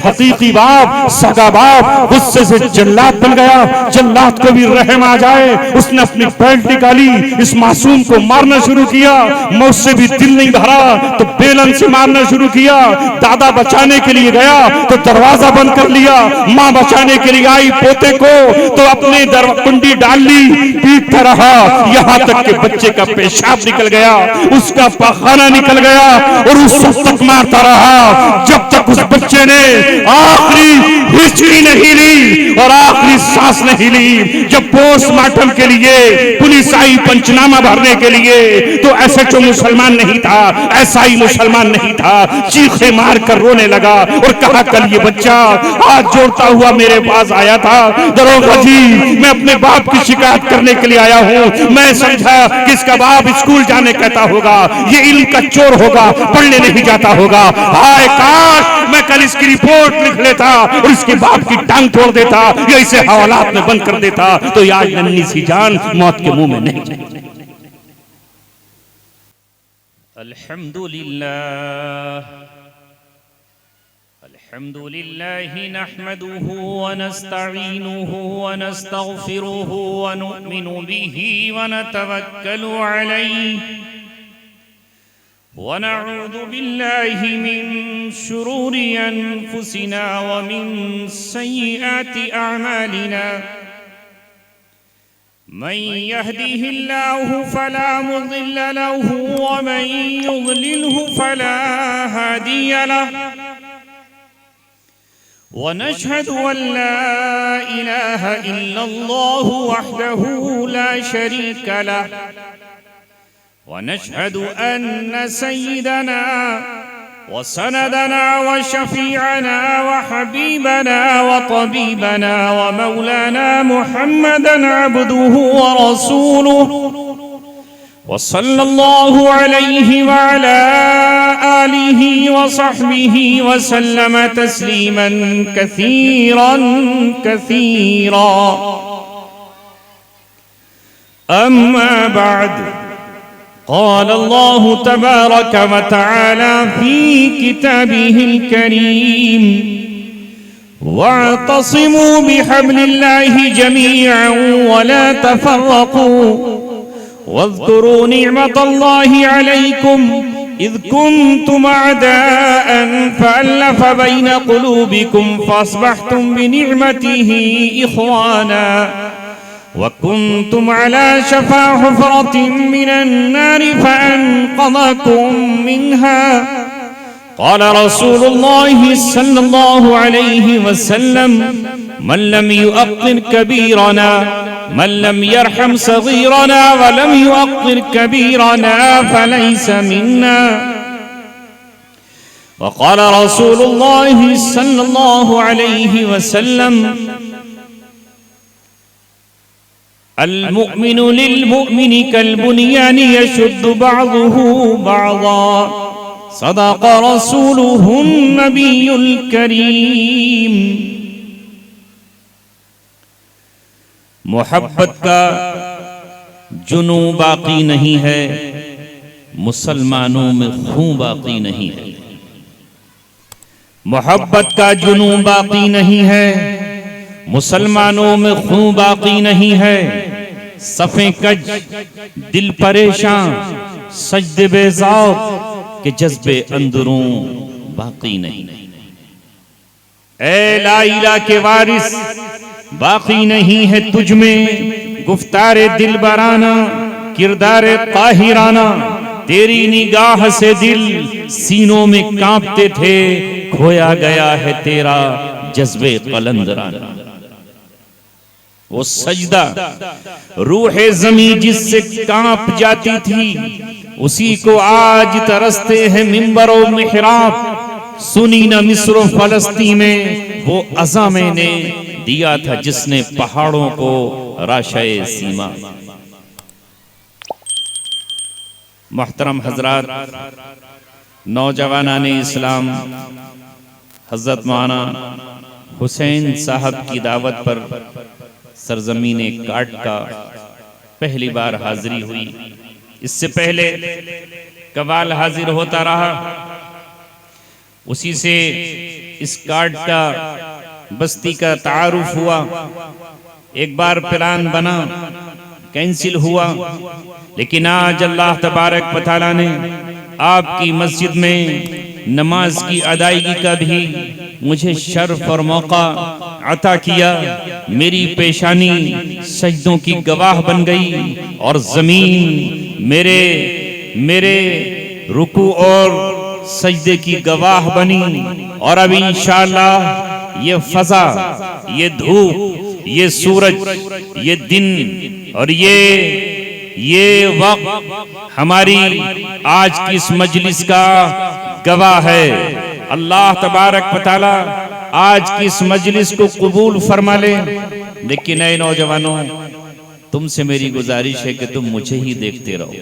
हकीकी बाप, सगा बाप गुस्से से जल्लाद बन गया। जल्लाद को भी रहम आ जाए, उसने अपनी बेल्ट निकाली, इस मासूम को मारना शुरू किया। मौत से भी दिल नहीं भरा तो बेलन से मारना शुरू किया। दादा बचाने के लिए गया तो दरवाजा बंद कर लिया। माँ बचाने के लिए आई पोते को तो अपने कुंडी डाल ली, पीटता रहा यहाँ तक कि बच्चे का पेशाब निकल गया, उसका पखाना निकल गया और उस तक मारता रहा जब तक उस बच्चे ने आखिरी हिचकी नहीं ली और आखिरी सांस नहीं ली। जब पोस्टमार्टम के लिए पुलिस आई पंचनामा भरने के लिए तो एसएचओ मुसलमान नहीं था, एसआई मुसलमान नहीं था। चीखे मार कर रोने लगा और कहा कल ये बच्चा हाथ जोड़ता हुआ मेरे पास आया था, दरोगा जी मैं अपने बाप की शिकायत करने के लिए आया हूँ। मैं समझा कि इसका बाप स्कूल जाने कहता होगा, ये इल्म का चोर होगा, पढ़ने नहीं जाता होगा। हाय काश मैं कल इसकी रिपोर्ट लिख लेता और इसके बाप की टांग तोड़ देता या इसे हवालात में बंद कर देता तो आज नन्ही सी जान मौत के मुंह में नहीं। अल्हम्दुलिल्लाह नहमदुहु व नस्तईनुहु व नस्तगफिरुहु व नुमिनु बिही व नतवक्कलु अलैहि व नऊज़ु बिल्लाहि मिन शुरूरि अनफुसिना व मिन सय्यिआति अअमालिना। मन यहदिहिल्लाहु फला मुज़िल्ल लहु व मन युज़लिलहु फला हादिय लहु। वनशहदु अल्ला इलाहा इल्लल्लाहु वहदहु ला शरीका लहु वनशहदु अन्न सय्यिदना व सनदना व शफीअना व हबीबना व तबीबना व मौलाना मुहम्मदन अब्दुहु व रसूलुहु व सल्लल्लाहु अलैहि व अला आलिहि व सहबिहि व सल्लम तस्लीमन कसीरन कसीरा। अम्मा बाद क़ाल अल्लाहु तबारक व तआला फ़ी किताबिहिल करीम वअतसिमू बिहब्लिल्लाहि जमीअन व ला तफ़र्रक़ू वज़्कुरू निअमतल्लाहि अलैकुम इज़ कुन्तुम अअदाअन फ़अल्लफ़ बैन क़ुलूबिकुम फ़अस्बहतुम बिनिअमतिही इख़वाना व कुन्तुम अला शफ़ा हुफ़रतिन मिनन नारि फ़अन्क़ज़कुम मिन्हा। क़ाल रसूलुल्लाहि सल्लल्लाहु अलैहि वसल्लम मन लम युअक़्क़िर कबीरना मन लम यरहम सगीरना व लम युअक़्क़िर कबीरना फलैस मिन्ना। व क़ाल रसूलुल्लाहि सल्लल्लाहु अलैहि वसल्लम अल मुअमिनु लिल मुअमिनि कल बुनियानि यशुद्दु बअदुहु बअदा। सदक़ रसूलुहुन नबियुल करीम। मोहब्बत का जुनू बाकी नहीं है, मुसलमानों में खून बाकी नहीं है। मोहब्बत का जुनू बाकी नहीं है, मुसलमानों में खून बाकी नहीं है। सफ़े कज दिल परेशान सजदे बेज़ौक़ के जज्बे अंदरों बाकी नहीं। ऐ ला इला के वारिस बाकी नहीं है तुझ में गुफ्तारे दिल बराना किरदारे ताहिराना। तेरी निगाह से दिल सीनों में कांपते थे, खोया गया है तेरा जज्बे कलंदराना। वो सजदा रूहे ज़मी जिससे कांप जाती थी, उसी को आज तरसते हैं मिंबर और मिहराब। सुनी न मिस्र फलस्तीन में वो अज़ा मैंने दिया था जिसने पहाड़ों को राशाए सीमा। मोहतरम हजरात, नौजवानाने इस्लाम, हजरत मौलाना हुसैन साहब की दावत पर सरजमीने काट का पहली बार हाजिरी हुई। इससे पहले कवाल हाजिर होता रहा, उसी से इस कार्ड का बस्ती का तारुफ हुआ, एक बार प्लान बना, कैंसिल हुआ, लेकिन आज अल्लाह तबारक व तआला ने आपकी मस्जिद में नमाज की अदायगी का भी मुझे शर्फ और मौका अता किया। मेरी पेशानी सजदों की गवाह बन गई और जमीन मेरे रुकू और सजदे की गवाह बनी। और अब इंशाअल्लाह ये फजा, ये धूप, ये सूरज, ये दिन और ये वक्त हमारी आज की इस मजलिस का गवाह है। अल्लाह तबारक व तआला आज की इस मजलिस को कबूल फरमा ले। लेकिन ऐ नौजवानों, तुमसे मेरी गुजारिश है कि तुम मुझे ही देखते रहो।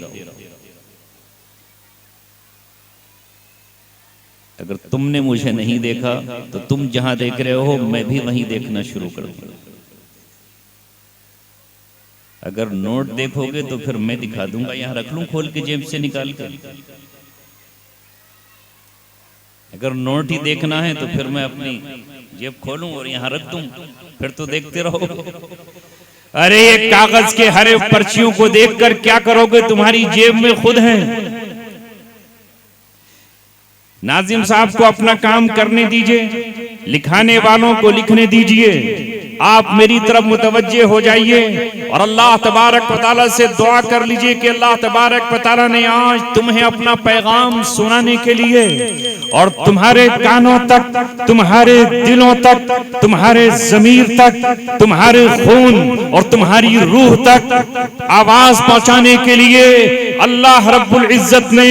अगर तुमने मुझे नहीं देखा तो तुम जहां देख रहे हो मैं भी वहीं देखना शुरू कर दूंगा। अगर नोट देखोगे तो फिर मैं दिखा दूंगा, यहां रख लूं खोल के जेब से निकाल कर। अगर नोट ही देखना है तो फिर मैं अपनी जेब खोलूं और यहां रख दूं, फिर तो देखते रहो। अरे ये कागज के हरे पर्चियों को देखकर क्या करोगे, तुम्हारी जेब में खुद है। नाजिम साहब को अपना काम करने दीजिए, लिखाने वालों को लिखने दीजिए। आप मेरी तरफ मुतवज्जे हो जाइए और अल्लाह तबारक व तआला से दुआ कर लीजिए कि अल्लाह तबारक व तआला ने आज तुम्हें अपना पैगाम सुनाने के लिए और तुम्हारे कानों तक, तुम्हारे दिलों तक, तुम्हारे ज़मीर तक, तुम्हारे खून और तुम्हारी रूह तक आवाज पहुंचाने के लिए अल्लाह रब्बुल इज्जत ने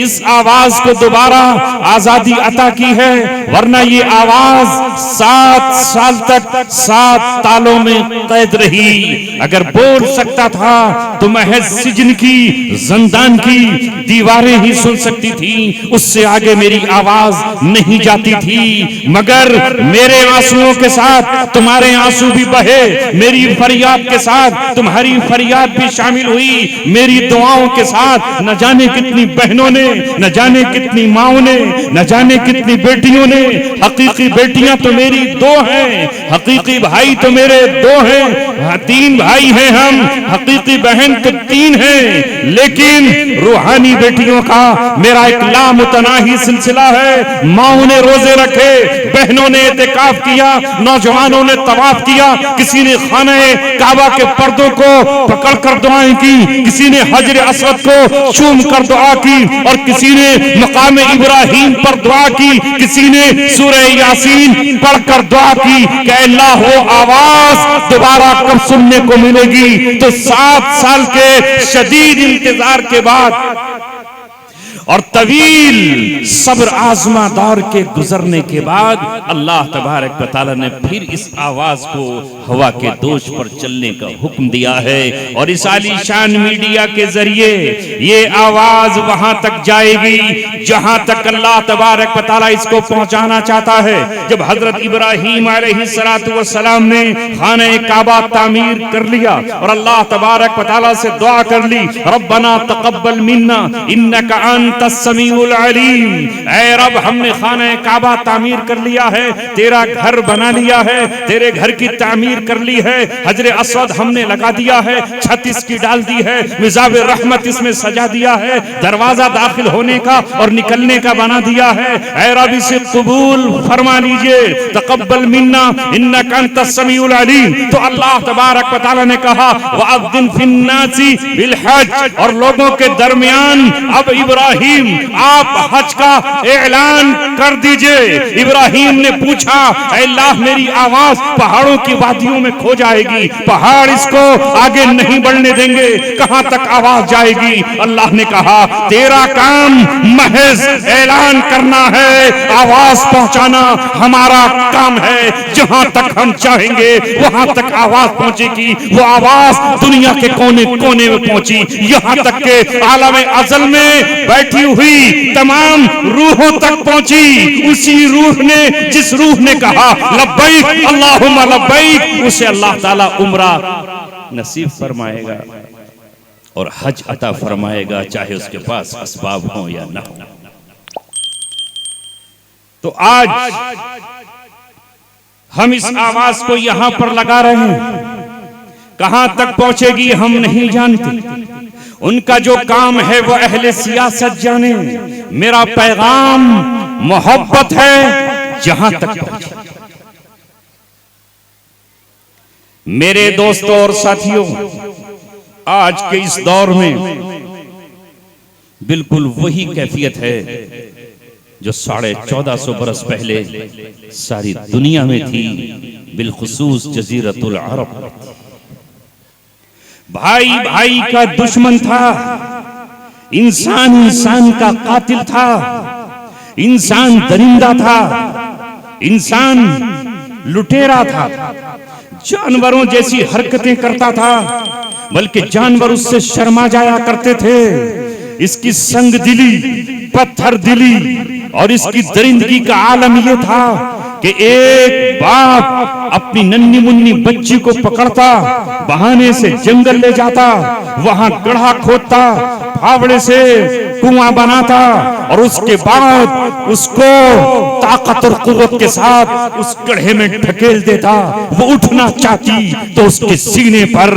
इस आवाज को दोबारा आजादी अता की है। वरना ये आवाज 7 साल तक 7 तालों में कैद रही। अगर बोल सकता था तो महज सिजन की, जिंदान की दीवारें ही सुन सकती थी, उससे आगे मेरी आवाज नहीं जाती थी। मगर मेरे आंसुओं के साथ तुम्हारे आंसू भी बहे, मेरी फरियाद के साथ तुम्हारी फरियाद भी शामिल हुई, मेरी दुआओं के साथ न जाने कितनी बहनों ने, न जाने कितनी माओं ने, न जाने कितनी बेटियों ने। हकीकी बेटियां तो मेरी 2 हैं, हकीकी भाई तो मेरे 2 हैं, 3 भाई हैं हम, हकीकी बहन तो 3 हैं। लेकिन रूहानी बेटियों का मेरा एक लामुतनाही सिलसिला है। माओं ने रोजे रखे, बहनों ने इतिकाफ किया, नौजवानों ने तवाफ किया, किसी ने खाने काबा के पर्दों को पकड़कर दुआएं की, किसी ने हजर असवद को चूम कर दुआ की और किसी ने मकाम इब्राहिम पर दुआ की, किसी ने सूरह यासीन पढ़कर दुआ की कि अल्लाह वो आवाज दोबारा कब सुनने को मिलेगी। तो 7 साल के शदीद इंतजार के बाद और तवील सब्र आजमा दौर के गुजरने के बाद अल्लाह तबारक व तआला ने फिर इस आवाज को हवा के दोष पर चलने का हुक्म दिया है। और इस आलीशान मीडिया के जरिए ये आवाज वहां तक जाएगी जहां तक अल्लाह तबारक व तआला इसको पहुंचाना चाहता है। जब हजरत इब्राहीम अलैहिस्सलातु वस्सलाम ने खाने काबा तामीर कर लिया और अल्लाह तबारक व तआला से दुआ कर ली, रब्बना तकब्बल मिन्ना इन्नका तस्समीउल अलीम। ऐ रब, हमने खाना काबा तामीर कर लिया है, तेरा घर बना लिया है, तेरे घर की तामीर कर ली है, हजर असवद हमने लगा दिया है, छत इसकी डाल दी है, मिज़ाब रहमत इसमें सजा दिया है, दरवाजा दाखिल होने का और निकलने का बना दिया है। ऐ रब, इसे कबूल फरमा लीजिए, तकब्बल मिन्ना इन्नका अंतस समीउल अलीम। तो अल्लाह तबारक व तआला ने कहा वअज़्ज़िन फिन्नासी बिल हज, और लोगों के दरमियान अब इब्राहीम आप हज का ऐलान कर दीजिए। इब्राहीम ने पूछा, अल्लाह मेरी आवाज पहाड़ों की वादियों में खो जाएगी, पहाड़ इसको आगे नहीं बढ़ने देंगे, कहां तक आवाज जाएगी? अल्लाह ने कहा तेरा काम महज ऐलान करना है, आवाज पहुंचाना हमारा काम है। जहां तक हम चाहेंगे वहां तक आवाज पहुंचेगी। वो आवाज दुनिया के कोने कोने में पहुंची, यहां तक के आलम अज़ल में बैठी हुई तमाम रूहों तक पहुंची। उसी रूह ने, जिस रूह ने कहा लब्बैक अल्लाहुम्मा लब्बैक, उसे अल्लाह ताला उम्रा नसीब फरमाएगा और हज अता फरमाएगा, चाहे उसके पास असबाब हो या ना हो। तो आज हम इस आवाज को यहां पर लगा रहे हैं, कहां तक पहुंचेगी हम नहीं जानते। उनका जो काम है वो अहले सियासत जाने, मेरा पैगाम मोहब्बत है जहां तक पहुंचे। मेरे दोस्तों और साथियों, आज के इस दौर में बिल्कुल वही कैफियत है जो 1450 बरस पहले सारी दुनिया में थी, बिलखुसूस जजीरतुल अरब। भाई भाई का दुश्मन था, इंसान इंसान का कातिल था, इंसान दरिंदा था, इंसान लुटेरा था, जानवरों जैसी हरकतें करता था, बल्कि जानवर उससे शर्मा जाया करते थे। इसकी संग दिली, पत्थर दिली और इसकी दरिंदगी का आलम यह था कि एक बाप अपनी नन्ही मुन्नी बच्ची को पकड़ता, बहाने से जंगल ले जाता, वहां गड्ढा खोदता, फावड़े से कुआं बनाता और उसके बाद उसको ताकत और कुव्वत के साथ उस गड्ढे में ढकेल देता। वो उठना चाहती तो उसके सीने पर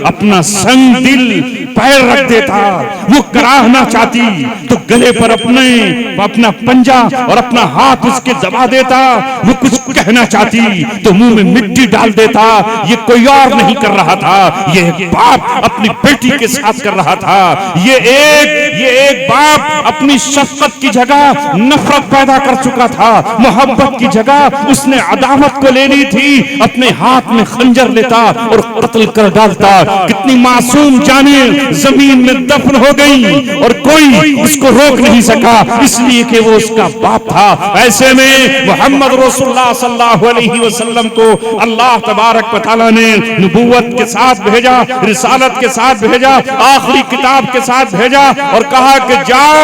अपना संग दिल पैर रख देता, वो कराहना चाहती तो गले पर अपना पंजा और अपना हाथ उसके दबा देता, वो कुछ कहना चाहती तो मुंह में मिट्टी डाल देता। ये कोई और नहीं कर रहा था, ये एक बाप अपनी बेटी के साथ कर रहा था। ये एक बाप अपनी शफकत की जगह नफरत पैदा कर चुका था, मोहब्बत की जगह उसने अदावत को ले ली थी। अपने हाथ में खंजर लेता और कत्ल कर डालता। कितनी मासूम जानें जमीन में दफन हो गई और कोई उसको रोक नहीं सका, इसलिए कि वो उसका बाप था। ऐसे में मोहम्मद रसूलुल्लाह सल्लल्लाहु अलैहि वसल्लम को अल्लाह तबारक व तआला ने नबूवत के साथ भेजा, रिसालत के साथ भेजा, आखिरी किताब के साथ भेजा और कहा कि जाओ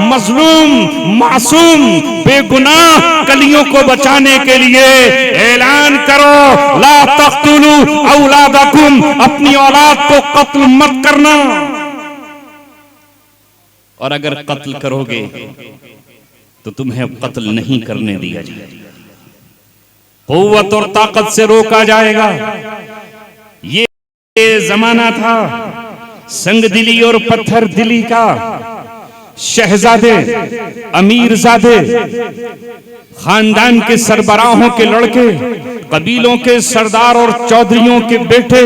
मजलूम मासूम बेगुनाह कलियों को बचाने के लिए ऐलान करो, ला तख्तुलू औलादकुम, अपनी औलाद को कत्ल मत करना, और अगर कत्ल करोगे तो तुम्हें अब कत्ल नहीं करने दिया जाएगा, कुव्वत और ताकत से रोका जाएगा। ये जमाना था संगदिली और पत्थर दिली का। शहजादे, अमीरजादे, खानदान के सरबराहों के लड़के, कबीलों के सरदार और चौधरियों के बेटे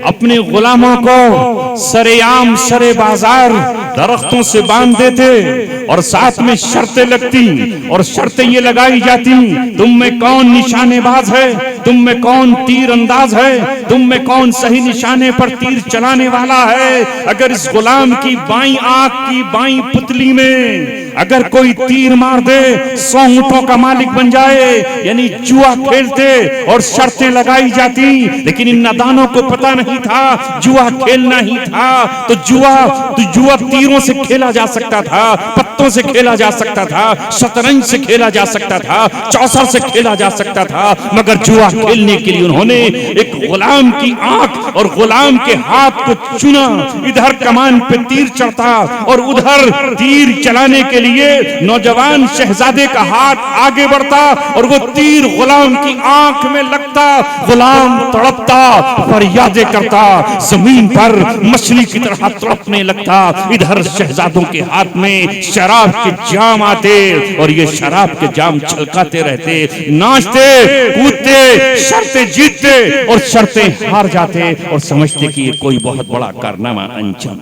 अपने गुलामों को सरेआम सरे बाजार दरख्तों से बांध देते और साथ में शर्तें लगती और शर्तें ये लगाई जाती, तुम में कौन निशानेबाज है, तुम में कौन तीर अंदाज है, तुम में कौन सही निशाने पर तीर चलाने वाला है। अगर इस गुलाम की बाईं आंख की बाईं पुतली में अगर कोई तीर मार दे 100 ऊंटों का मालिक बन जाए। यानी जुआ खेलते और शर्तें लगाई जाती, लेकिन इन नादानों को पता नहीं था जुआ खेलना ही था। तो जुआ तीरों से खेला जा सकता था, पत्तों से खेला जा सकता था, शतरंज से खेला जा सकता था, चौसर से खेला जा सकता था, मगर जुआ खेलने के लिए उन्होंने एक गुलाम की आंख और गुलाम के हाथ को चुना। इधर कमान पे तीर चढ़ता और उधर तीर चलाने के लिए नौजवान शहजादे का हाथ आगे बढ़ता और वो तीर गुलाम की आंख में लगता। गुलाम तड़पता, फरियादें करता, जमीन पर मछली की तरह तड़पने लगता। इधर शहजादों के हाथ में शराब के जाम आते और ये शराब के जाम छलकाते रहते, नाचते कूदते, शर्तें जीतते और शर्तें हार जाते और समझते कि ये कोई बहुत बड़ा कारनामा अंजाम।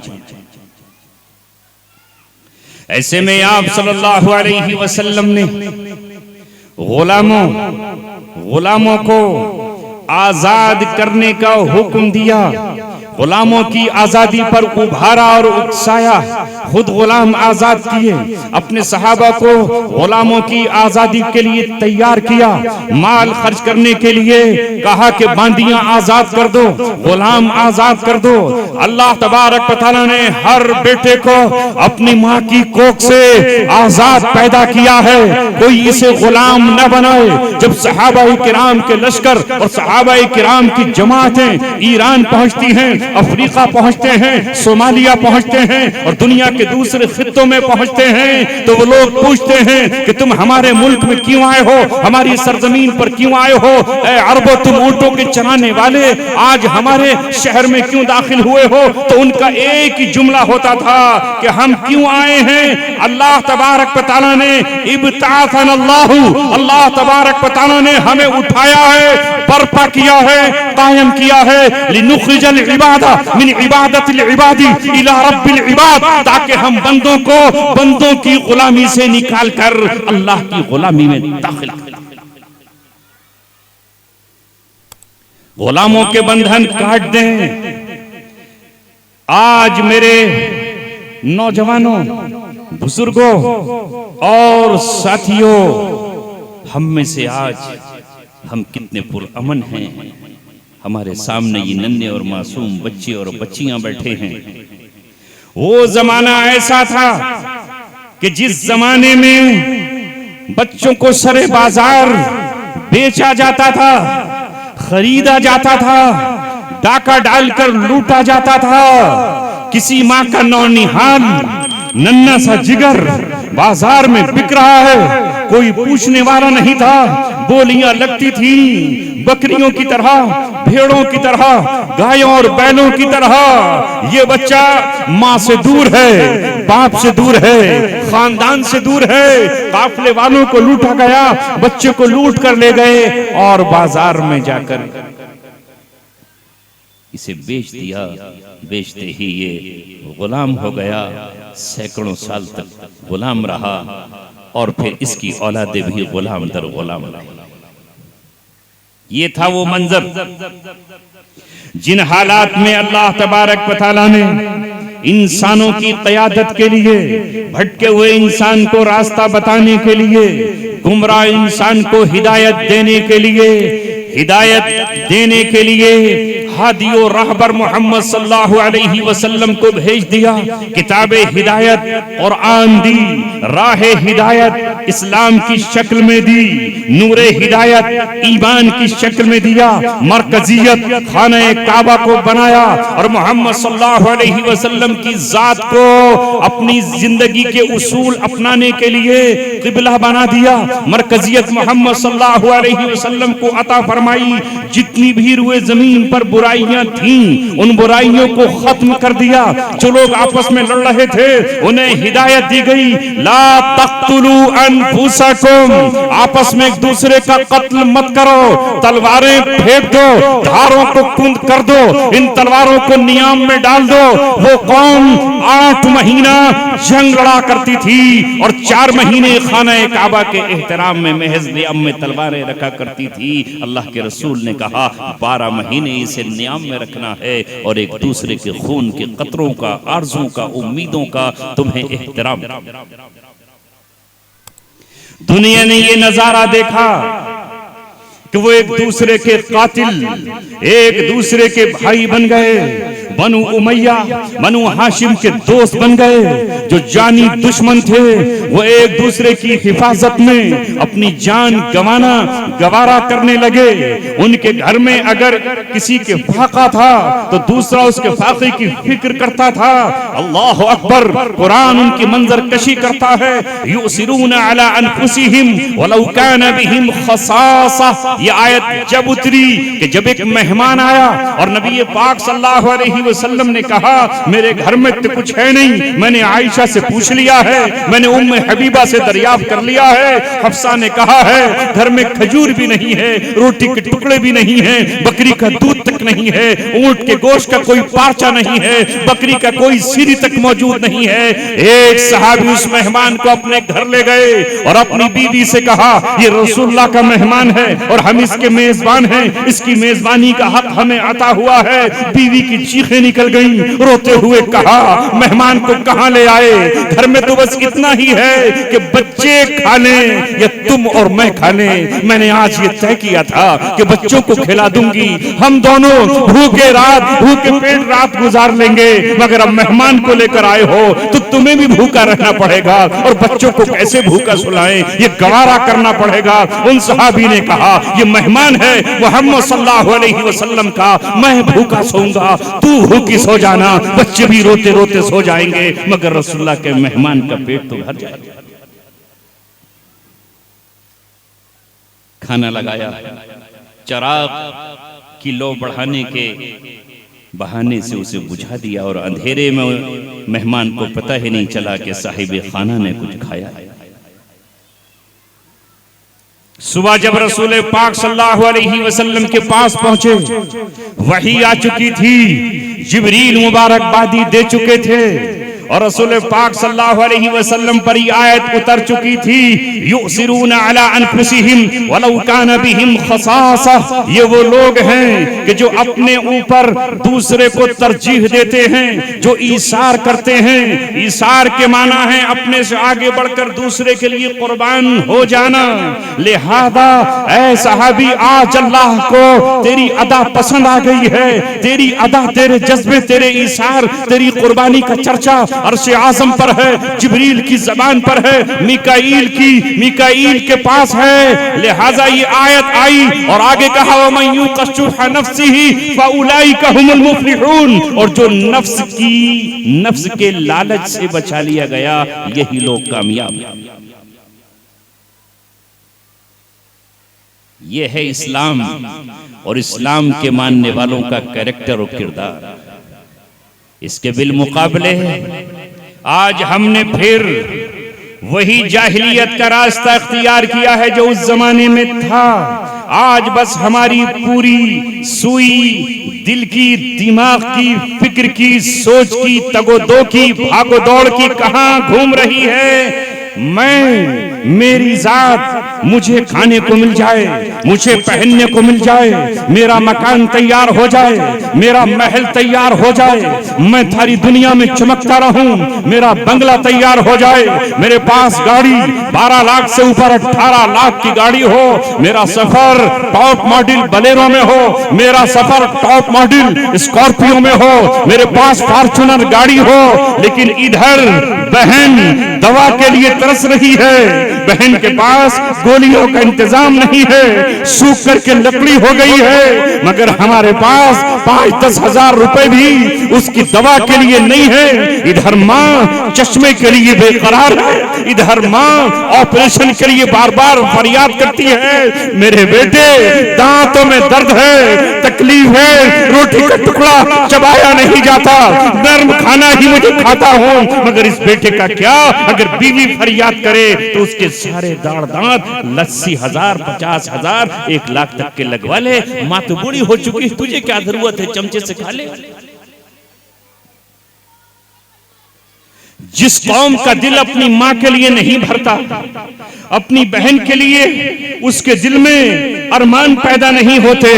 ऐसे में आप सल्लल्लाहु अलैहि वसल्लम ने गुलामों को आजाद करने का हुक्म दिया, गुलामों की आजादी पर उभारा और उकसाया। खुद गुलाम आजाद किए, अपने सहाबा को गुलामों की आजादी के लिए तैयार किया, माल खर्च करने के लिए कहा कि बांदियां आजाद कर दो, गुलाम आजाद कर दो। अल्लाह तबारक व तआला ने हर बेटे को अपनी माँ की कोख से आजाद पैदा किया है, कोई इसे गुलाम न बनाए। जब सहाबा किराम के लश्कर और सहाबा किराम की जमातें ईरान पहुंचती हैं अफ्रीका पहुंचते हैं, सोमालिया पहुंचते हैं और दुनिया के दूसरे खित्तों में पहुंचते हैं, तो वो लोग पूछते हैं कि तुम हमारे मुल्क में क्यों आए हो, हमारी सरजमीन पर क्यों आए हो, ए अरबों तुम ऊंटों के चराने वाले आज हमारे शहर में क्यों दाखिल हुए हो। तो उनका एक ही जुमला होता था कि हम क्यों आए हैं, अल्लाह तबारक व तआला ने इब्ताअसन अल्लाह तबारक व तआला ने हमें उठाया है, बर्पा किया है, कायम किया है, लिनुखरिजल इबादा मिन इबादतिल इबादी इला रब्बिल इबाद, ताकि हम बंदों को बंदों की गुलामी से निकाल कर अल्लाह की गुलामी में दाखिल करें। गुलामों के बंधन काट दें। आज मेरे नौजवानों, बुजुर्गों और साथियों, हम में से आज हम कितने पुरअमन हैं। हमारे सामने ये नन्हे और मासूम बच्चे और बच्चियां बैठे हैं। वो जमाना ऐसा था कि जिस जमाने में बच्चों को सरे बाजार बेचा जाता था, खरीदा जाता था, डाका डालकर लूटा जाता था। किसी माँ का नौनिहाल नन्हा सा जिगर बाजार में बिक रहा है, कोई पूछने वाला नहीं था। बोलियां लगती थी बकरियों की तरह, भेड़ों की तरह, गायों और बैलों की तरह। ये बच्चा माँ से दूर है, बाप से दूर है, खानदान से दूर है। काफले वालों को लूटा गया, बच्चे को लूट कर ले गए और बाजार में जाकर इसे बेच दिया। बेचते ही ये गुलाम हो गया, सैकड़ों साल तक गुलाम रहा और फिर इसकी औलादे भी गुलाम दर गुलाम रही। ये था वो मंजर जिन हालात में अल्लाह तबारक व तआला ने इंसानों की क़यादत के लिए, भटके हुए इंसान को रास्ता बताने के लिए, गुमराह इंसान को हिदायत देने के लिए हादियो रहबर मोहम्मद सल्लल्लाहु अलैहि वसल्लम को भेज दिया। किताबे हिदायत कुरान दी, राहे हिदायत इस्लाम की शक्ल में दी, नूरे हिदायत ईमान की शक्ल में दिया, मरकजियत खाने काबा को बनाया और मोहम्मद सल्लल्लाहु अलैहि वसल्लम की जात को अपनी जिंदगी के उसूल अपनाने के लिए किबला बना दिया। मरकजियत मोहम्मद सल्लल्लाहु अलैहि वसल्लम को अता फरमाई। जितनी भी रुए जमीन पर बुराइयां थीं, उन बुराइयों को खत्म कर दिया। जो लोग आपस में लड़ रहे थे उन्हें हिदायत दी गई, ला तक़्तुलू अनफुसकुम, आपस में एक दूसरे का कत्ल मत करो, तलवारें फेंक दो, धारों को कुंद कर दो, इन तलवारों को नियाम में डाल दो। वो कौम 8 महीना जंग लड़ा करती थी और 4 महीने खाना काबा के एहतराम में महज नियाम में तलवारें रखा करती थी। अल्लाह के रसूल ने कहा 12 महीने इसे नियाम में रखना है और एक दूसरे के खून के कतरों का, आरज़ों का, उम्मीदों का तुम्हें एहतराम। दुनिया ने ये नजारा देखा कि वो एक दूसरे के कातिल, एक दूसरे के भाई बन गए। बनु उमैया, बनु हाशिम के दोस्त बन गए। जो जानी दुश्मन थे वो एक दूसरे की हिफाजत में अपनी जान गंवाना गवारा करने लगे। उनके घर में अगर किसी के फाका था तो दूसरा उसके फाके की फिक्र करता था। अल्लाह अकबर, कुरान उनकी मंजर कशी करता है। युसिरून अला अनफुसिहिम वलौ कान बिहिम खसासा। ये आयत जब उतरी कि जब एक मेहमान आया और नबी पाक सल्लल्लाहु अलैहि वसल्लम ने कहा मेरे घर में तो कुछ है नहीं, मैंने आयशा से पूछ लिया है, मैंने उम्मे हबीबा से दरियाफ्त कर लिया है, हफ्सा ने कहा है घर में खजूर भी नहीं है, रोटी के टुकड़े भी नहीं है, बकरी का दूध तक नहीं है, ऊंट के गोश्त का कोई पार्चा नहीं है, बकरी का कोई सीरी तक मौजूद नहीं है। एक सहाबी उस मेहमान को अपने घर ले गए और अपनी बीवी से कहा ये रसूलुल्लाह का मेहमान है और हम इसके मेजबान हैं, इसकी मेजबानी का हक हमें अता हुआ है। बीवी की चीखें निकल गई, रोते हुए कहा मेहमान को कहां ले आए, घर में तो बस इतना ही है कि बच्चे खा लें या तुम और मैं खा लें। मैंने आज ये तय किया था कि बच्चों को खिला दूंगी, हम दोनों भूखे पेट रात गुजार लेंगे, मगर अब मेहमान को लेकर आए हो तो तुम्हें भी भूखा रहना पड़ेगा और बच्चों को कैसे भूखा सुलाएं ये गवारा करना पड़ेगा। उन सहाबी ने कहा ये मेहमान है मोहम्मद सल्लल्लाहु अलैहि वसल्लम का, मैं भूखा सोऊंगा, तू हो के सो जाना, बच्चे भी रोते रोते सो जाएंगे, मगर रसूलुल्लाह के मेहमान का पेट तो भर जाएगा। खाना लगाया, चराग की लो बढ़ाने के बहाने से उसे बुझा दिया और अंधेरे में मेहमान को पता ही नहीं चला कि साहिब खाना ने कुछ खाया। सुबह जब रसूल पाक सल्लल्लाहु अलैहि वसल्लम के पास पहुंचे, वही आ चुकी थी, जिब्रील मुबारकबादी दे चुके थे और रसूल पाक सल्लल्लाहु अलैहि वसल्लम पर ये आयत उतर चुकी थी, युसिरून अला अनफुसिहिम वलौ कान बिहिम खसासा। ये वो लोग हैं कि जो अपने ऊपर दूसरे को तरजीह देते हैं, जो ईसार करते हैं। ईसार के माना है अपने से आगे बढ़कर दूसरे के लिए कुर्बान हो जाना। लिहाजा ऐ सहाबी, आज अल्लाह को तेरी अदा पसंद आ गई है, तेरी अदा, तेरे जज्बे, तेरे ईसार, तेरी कुर्बानी का चर्चा अर्श आज़म पर है, जिब्रील की जबान पर है, मिकाईल के पास है। लिहाजा ये आयत आई और आगे कहा, वमन युक़शुह नफ्सिही फउलाइका हुमुल मुफ़लिहून। और जो नफ्स के लालच से बचा लिया गया, यही लोग कामयाब। ये है इस्लाम और इस्लाम के मानने वालों का कैरेक्टर और किरदार। इसके बिलमुकाबले आज हमने फिर वही जाहिलियत का रास्ता इख्तियार किया है जो उस जमाने में था। आज बस हमारी पूरी सुई दिल की, दिमाग की, फिक्र की, सोच की, तगोदो की, भागो दौड़ की कहां घूम रही है। मेरी जात, मुझे खाने को मिल जाए, मुझे पहनने को मिल जाए, मेरा मकान तैयार हो जाए, मेरा महल तैयार हो जाए, मैं सारी दुनिया में चमकता रहूं, मेरा बंगला तैयार हो जाए, मेरे पास गाड़ी 12 लाख से ऊपर 18 लाख की गाड़ी हो, मेरा सफर टॉप मॉडल बलेरो में हो, मेरा सफर टॉप मॉडल स्कॉर्पियो में हो, मेरे पास फॉर्च्यूनर गाड़ी हो। लेकिन इधर बहन दवा के लिए तरस रही है, बहन के पास गोलियों का इंतजाम नहीं है, सूख करके लकड़ी हो गई है, मगर हमारे पास 5-10 हजार रुपए भी उसकी दवा के लिए नहीं है। इधर माँ चश्मे के लिए बेकरार है, इधर माँ ऑपरेशन के लिए बार बार फरियाद करती है, मेरे बेटे दांतों में दर्द है, तकलीफ है, रोटी का टुकड़ा चबाया नहीं जाता, नर्म खाना ही मुझे खाता हूँ। मगर इस बेटे का क्या, अगर बीवी फरियाद करे तो उसके सारे दाढ़ दांत 80,000, 50,000, 1 लाख तक के लगवा ले। माँ तो बूढ़ी हो चुकी है, तुझे क्या जरूरत है, चमचे से खा ले। जिस कौम का दिल अपनी माँ के लिए नहीं भरता, अपनी बहन के लिए उसके दिल में अरमान पैदा नहीं होते,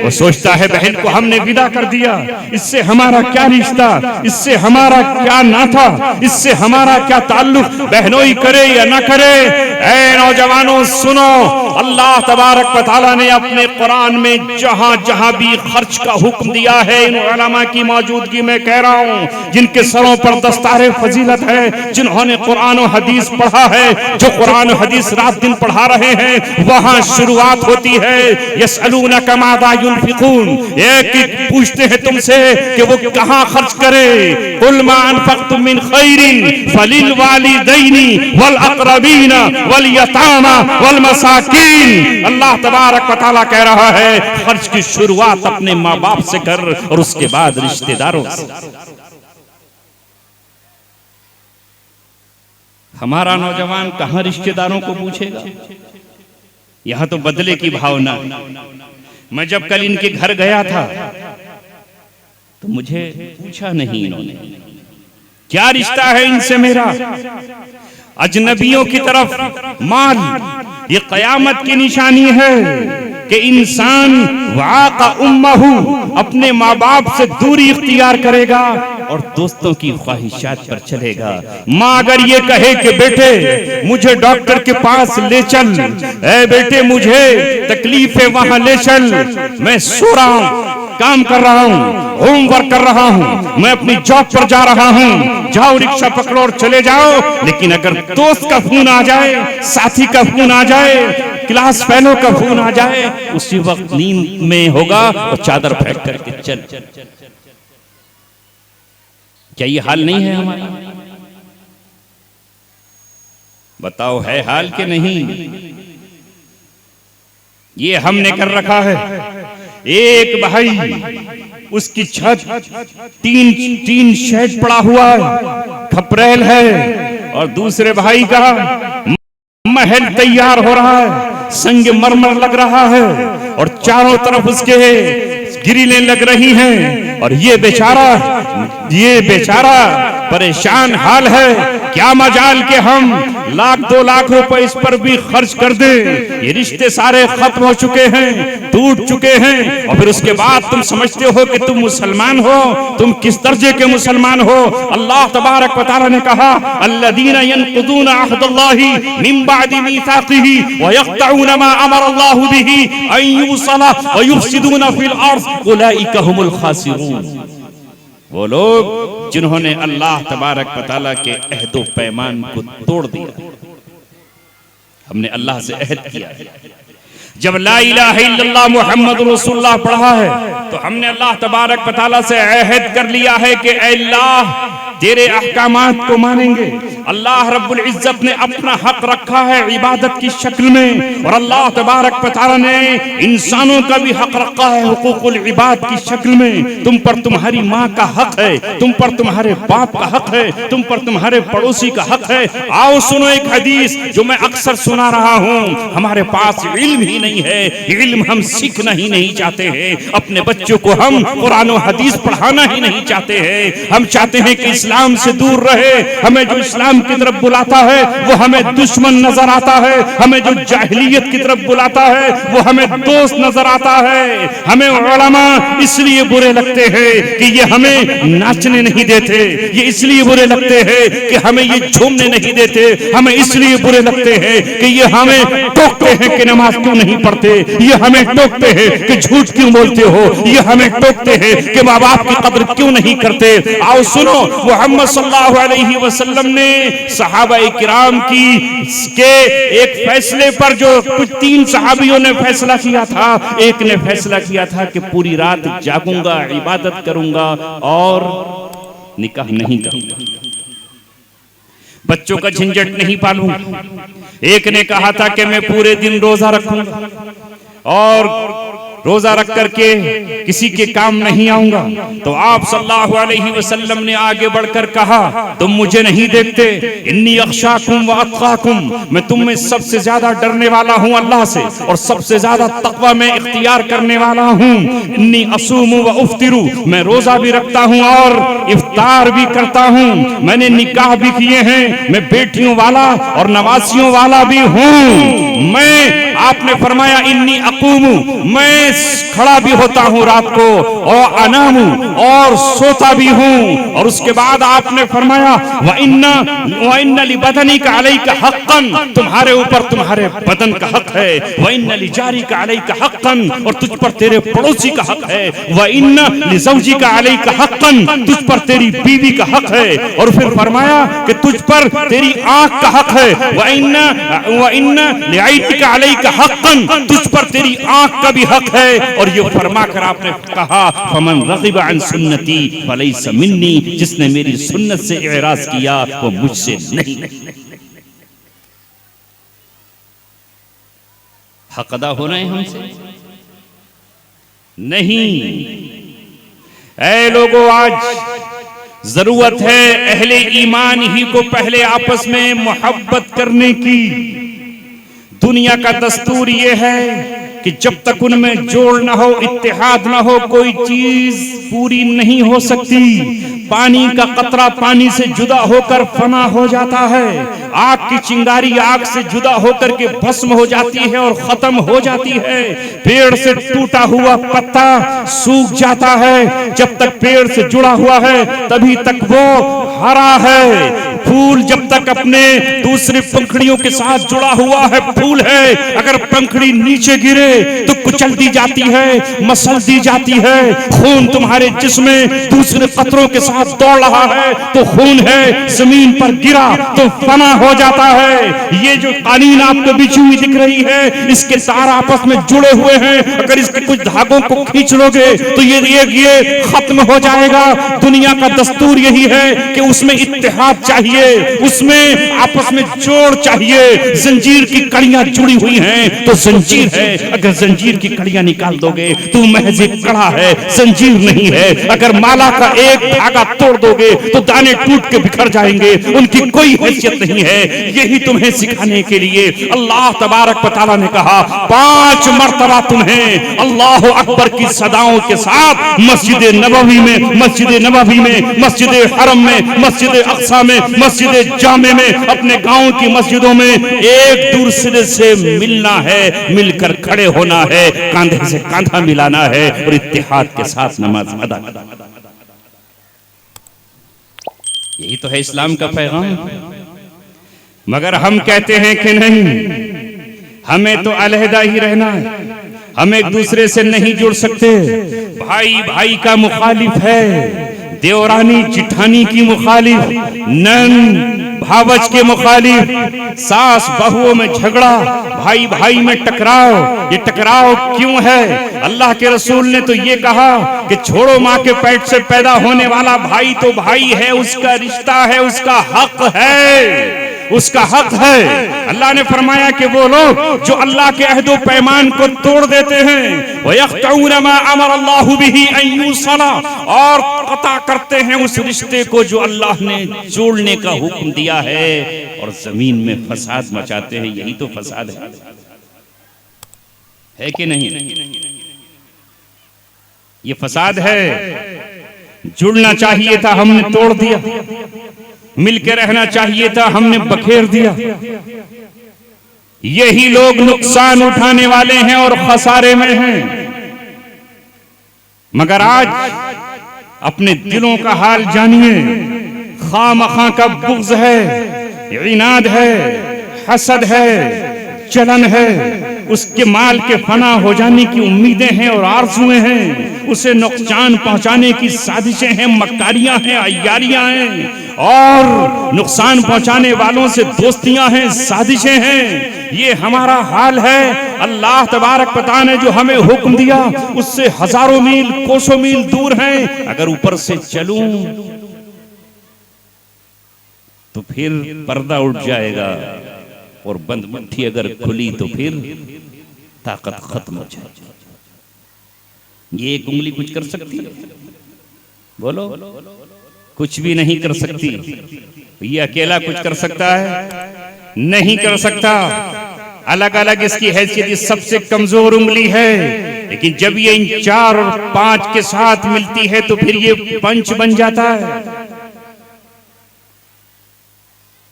वो सोचता है बहन को हमने विदा कर दिया, इससे हमारा क्या रिश्ता, इससे हमारा क्या नाता, इससे हमारा क्या ताल्लुक, बहनोई करे या ना करे। ऐ नौजवानों सुनो, अल्लाह तबारक व तआला ने अपने कुरान में जहां जहां भी खर्च का हुक्म दिया है, इन उलमा की मौजूदगी में कह रहा हूं, जिनके सरों पर दस्तारे फजीलत है, जिन्होंने कुरान और हदीस पढ़ा है, जो कुरान और हदीस रात दिन पढ़ा रहे हैं, वहां शुरुआत होती है यसअलूनका माज़ा युनफिकून। एक पूछते हैं तुमसे कि वो कहां खर्च करे, कुल मा अनफक्तुम मिन खैरिन फलिल वालिदैनि वल अक़रबीन वल यतामा वल मसाकीन। अल्लाह तबारक व तआला कह रहा है खर्च की शुरुआत अपने माँ बाप से कर और उसके बाद रिश्तेदारों से। हमारा नौजवान कहां रिश्तेदारों को पूछेगा, यहां तो बदले की भावना। मैं जब कल इनके घर गया था तो मुझे पूछा नहीं इन्होंने क्या रिश्ता है इनसे मेरा। अजनबियों की तरफ माल, ये कयामत की निशानी है कि इंसान वाक़ा उम्महू, अपने माँ बाप से दूरी इख्तियार करेगा और दोस्तों की ख्वाहिशात पर चलेगा। माँ अगर ये कहे कि बेटे मुझे डॉक्टर के पास ले चल, ए बेटे मुझे तकलीफ है वहां ले चल, मैं सो रहा हूं, काम कर रहा हूं, होमवर्क कर रहा हूं, मैं अपनी जॉब पर जा रहा हूं, जाओ रिक्शा पकड़ो और चले जाओ। लेकिन अगर दोस्त का फोन आ जाए, साथी का फोन आ जाए, क्लास फेलो का फोन आ जाए, उसी वक्त नींद में होगा और चादर फेंक करके चल। क्या ये हाल नहीं है हमारा? बताओ, है हाल के नहीं? ये हमने कर रखा है। एक भाई, उसकी छत तीन शेड पड़ा हुआ है, खपरेल है, और दूसरे भाई का महल तैयार हो रहा है, संगमरमर लग रहा है, और चारों तरफ उसके ग्रिलें लग रही हैं, और ये बेचारा परेशान हाल है। क्या मजाल के हम लाख 2 लाख रुपए इस पर भी खर्च कर दें। ये रिश्ते सारे खत्म हो चुके हैं, टूट चुके हैं, और फिर उसके बाद तुम समझते हो कि तुम मुसलमान हो। तुम किस दर्जे के मुसलमान हो? अल्लाह तबारक व तआला ने कहा, अल्लज़ीना यनक़ुदूना अहदल्लाहि मिन बअदि मीसाक़िही व यक़तऊना मा अमरल्लाहु बिही अन युसला व युफ़सिदूना फिल अर्ज़ उलाइका हुमुल ख़ासिरून। वो लोग जिन्होंने अल्लाह तबारक व तआला के अहदो पैमान को तोड़ दिया। हमने अल्लाह से अहद किया है। जब ला इलाहा इल्लल्लाह मुहम्मद रसूलुल्लाह पढ़ा है तो हमने अल्लाह तबारक व तआला से अहद कर लिया है कि अल्लाह तेरे अहकामात को मानेंगे। अल्लाह रब्बुल इज्जत ने अपना हक रखा है इबादत की शक्ल में, और अल्लाह तबारक व तआला ने इंसानों का भी हक रखा है हुकूकुल इबाद की शक्ल में। तुम पर तुम्हारी माँ का हक है, तुम पर तुम्हारे बाप का हक है, तुम पर तुम्हारे पड़ोसी का हक है। आओ सुनो एक हदीस जो मैं अक्सर सुना रहा हूँ। हमारे पास इल्म ही नहीं है, इल्म हम सीखना ही नहीं चाहते हैं। अपने बच्चों को हम कुरान और हदीस पढ़ाना ही नहीं चाहते हैं। हम चाहते हैं कि इस्लाम से दूर रहे। हमें जो इस्लाम की तरफ बुलाता है वो हमें दुश्मन नजर आता है, हमें जो जाहिलियत की तरफ बुलाता है वो हमें दोस्त नजर आता है। हमें उलमा इसलिए बुरे लगते हैं कि ये हमें नाचने नहीं देते, ये इसलिए बुरे लगते हैं कि हमें ये झूमने नहीं देते, हमें इसलिए बुरे लगते हैं कि ये हमें टोकते हैं कि नमाज क्यों नहीं पढ़ते, ये हमें टोकते हैं कि झूठ क्यों बोलते हो, ये हमें टोकते हैं कि माँ बाप की कदर क्यों नहीं करते। आओ सुनो, मोहम्मद सल्लल्लाहु अलैहि वसल्लम ने सहाबाए किराम के एक फैसले पर, जो कुछ 3 सहाबियों ने फैसला किया था, एक ने फैसला किया था कि पूरी रात जागूंगा, इबादत करूंगा और निकाह नहीं करूंगा, बच्चों का झंझट नहीं पालूंगा। एक ने कहा था कि मैं पूरे दिन रोजा रखूंगा और रोजा रख करके किसी के काम नहीं आऊंगा। तो आप सल्लल्लाहु अलैहि वसल्लम ने आगे बढ़कर कहा, तुम मुझे नहीं देखते, इन्नी अख्शाकुम व अत्काकुम, मैं तुम में सबसे ज्यादा डरने वाला हूं अल्लाह से और सबसे ज्यादा तकवा में इख्तियार करने वाला हूं। इन्नी असूमु व उफ्तिरू, मैं रोजा भी रखता हूं और इफ्तार भी करता हूं। मैंने निकाह भी किए हैं, मैं बेटियों वाला और नवासियों वाला भी हूं। मैं, आपने फरमाया, इन्नी अकूमु, मैं खड़ा भी होता हूं रात को, और अनामु, और सोता भी हूं। और उसके बाद आपने फरमाया, व इन्ना लिबदनिका अलैका हक्कन, तुम्हारे ऊपर तुम्हारे बदन का हक है। व इन्ना लिजारिका अलैका हक्कन, और तुझ पर तेरे पड़ोसी का हक है। व इन्ना लिज़ौजिका अलैका हक्कन, तुझ पर तेरी बीवी का हक है। और फिर फरमाया कि तुझ पर तेरी आंख का हक है। व इन्ना लिअयनिका अलैका हक्कन, तुझ पर तेरी आंख का भी हक है। और ये फरमाकर आपने कहा, फमन रग़िबा अन सुन्नती फलैसा मिन्नी, जिसने मेरी सुन्नत से इराज किया वो मुझसे नहीं। हक अदा हो रहे हैं हमसे नहीं। ऐ लोगों, आज जरूरत है अहले ईमान ही को पहले आपस में मोहब्बत करने की। दुनिया का दस्तूर ये है कि जब तक उनमें जोड़ ना हो, इत्तेहाद ना हो, कोई चीज पूरी नहीं हो सकती। पानी का कतरा पानी से जुदा होकर फना हो जाता है, आग की चिंगारी आग से जुदा होकर के भस्म हो जाती है और खत्म हो जाती है। पेड़ से टूटा हुआ पत्ता सूख जाता है, जब तक पेड़ से जुड़ा हुआ है तभी तक वो हरा है। फूल जब तक अपने दूसरे पंखड़ियों के साथ जुड़ा हुआ है फूल है, अगर पंखड़ी नीचे गिरे तो कुचल दी जाती है, मसल दी जाती है। खून तुम्हारे जिस्म में दूसरे कतरों के साथ दौड़ रहा है तो खून है, जमीन पर गिरा तो फना हो जाता है। ये जो कालीन आपको बिछी हुई दिख रही है, इसके तार आपस में जुड़े हुए हैं, अगर इसके कुछ धागों को खींच लोगे तो ये खत्म हो जाएगा। दुनिया का दस्तूर यही है कि उसमें इत्तेहाद चाहिए, उसमें आपस में जोड़ चाहिए। जंजीर की कड़ियां जुड़ी हुई हैं तो जंजीर है, अगर जंजीर की कड़ियां निकाल दोगे तो महज एक कड़ा है, जंजीर नहीं है। अगर माला का एक धागा तोड़ दोगे तो दाने टूट के बिखर जाएंगे, उनकी कोई हैसियत नहीं है। यही तुम्हें सिखाने के लिए अल्लाह तबारक व तआला ने कहा 5 मर्तबा तुम्हें अल्लाह अकबर की सदाओं के साथ मस्जिद नबवी में, मस्जिद नबवी में, मस्जिद हरम में, मस्जिद अक्सा में, मस्जिद जामे में, अपने गांव की मस्जिदों में एक दूसरे से मिलना है, मिलकर खड़े होना है, कांधे से कांधा मिलाना है और इत्तेहाद के साथ नमाज अदा करना। यही तो है इस्लाम का पैगाम। मगर हम कहते हैं कि नहीं, हमें तो अलहदा ही रहना है, हम एक दूसरे से नहीं जुड़ सकते। भाई भाई का मुखालिफ है, देवरानी जिठानी की मुखालिफ, नन भावच के मुखालिफ, सास बहुओं में झगड़ा, भाई भाई में टकराव। ये टकराव क्यों है? अल्लाह के रसूल ने तो ये कहा कि छोड़ो, माँ के पेट से पैदा होने वाला भाई तो भाई है, उसका रिश्ता है, उसका हक है, उसका हक है। अल्लाह ने फरमाया कि वो लोग जो अल्लाह के अहदो पैमान को तोड़ देते हैं, वयक़तऊन मा अमर अल्लाहु बिही अन युसला, और कता करते हैं उस रिश्ते को जो अल्लाह ने जोड़ने का हुक्म दिया है, और जमीन में फसाद मचाते हैं। यही तो फसाद है कि नहीं? ये फसाद है। जुड़ना चाहिए था, हमने तोड़ दिया। मिलकर रहना चाहिए था, हमने बखेर दिया। यही लोग नुकसान उठाने वाले हैं और खसारे में हैं। मगर आज अपने दिलों का हाल जानिए। खामखा का बुग़्ज़ है, इनाद है, हसद है, जलन है, उसके माल के फना हो जाने की उम्मीदें हैं और आरज़ुएं हैं, उसे नुकसान पहुंचाने की साजिशें हैं, मक्कारियां हैं, अय्यारियां हैं, और नुकसान पहुंचाने वालों से दोस्तियां हैं, साजिशें हैं। ये हमारा हाल है। अल्लाह तबारक व तआला ने जो हमें हुक्म दिया उससे हजारों मील, कोसों मील दूर हैं। अगर ऊपर से चलूं तो फिर पर्दा उठ जाएगा, और बंद मुट्ठी अगर खुली तो फिर ताकत खत्म हो जाएगी। ये एक उंगली कुछ कर सकती है? बोलो, कुछ भी नहीं कर सकती। ये अकेला कुछ कर सकता है? नहीं कर सकता। अलग अलग इसकी हैसियत सबसे कमजोर उंगली है, लेकिन जब ये इन 4 और 5 के साथ मिलती है तो फिर ये पंच बन जाता है।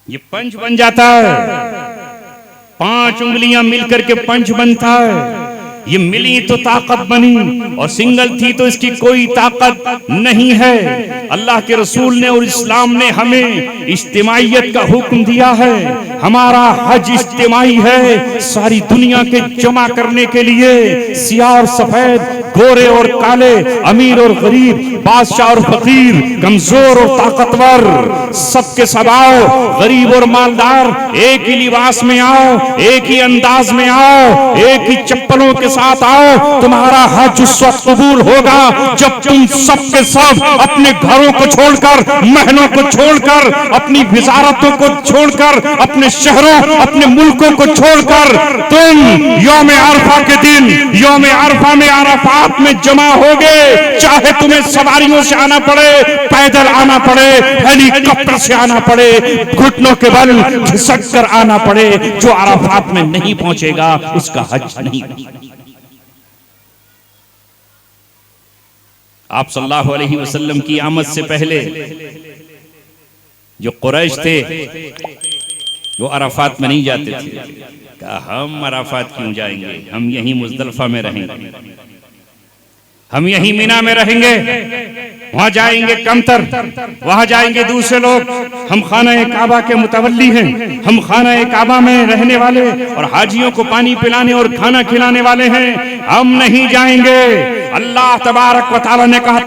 ये पंच बन जाता है। 5 उंगलियां मिलकर के पंच बनता है। ये मिली तो ताकत बनी, और सिंगल थी तो इसकी कोई ताकत नहीं है। अल्लाह के रसूल ने और इस्लाम ने हमें इज्तिमाइयत का हुक्म दिया है। हमारा हज इज्तिमाई है, सारी दुनिया के जमा करने के लिए। सियाह और सफेद, गोरे और काले, अमीर और गरीब, बादशाह और फकीर, कमजोर और ताकतवर, सबके सब आओ। गरीब और मालदार एक ही लिबास में आओ, एक ही अंदाज में आओ, एक ही चप्पलों के साथ आओ। तुम्हारा हज उस वक्त कबूल होगा जब तुम सब के सब अपने घरों को छोड़कर, महलों को छोड़कर, अपनी विजारतों को छोड़कर, अपने शहरों, अपने मुल्कों को छोड़कर तुम यौम अरफा के दिन, यौम अरफा में अराफात में जमा होगे। चाहे तुम्हें सवारियों से आना पड़े, पैदल आना पड़े, हेलीकॉप्टर से आना पड़े, घुटनों के बल घिसक कर आना पड़े, जो अराफात में नहीं पहुंचेगा उसका हज नहीं। आप सल्लल्लाहु अलैहि वसल्लम की आमद से पहले जो कुरैश थे वो अराफात में नहीं जाते थे। कहा हम अराफात क्यों जाएंगे, हम यहीं मुज़दलिफा में रहेंगे, हम यहीं मिना में रहेंगे। वहां जाएंगे कमतर, वहां जाएंगे दूसरे लोग। हम खाना काबा के मुतवल्ली हैं, हम खाना काबा में रहने वाले और हाजियों को पानी पिलाने और खाना खिलाने वाले हैं, हम नहीं जाएंगे। अल्लाह तबारक व तआला ने कहा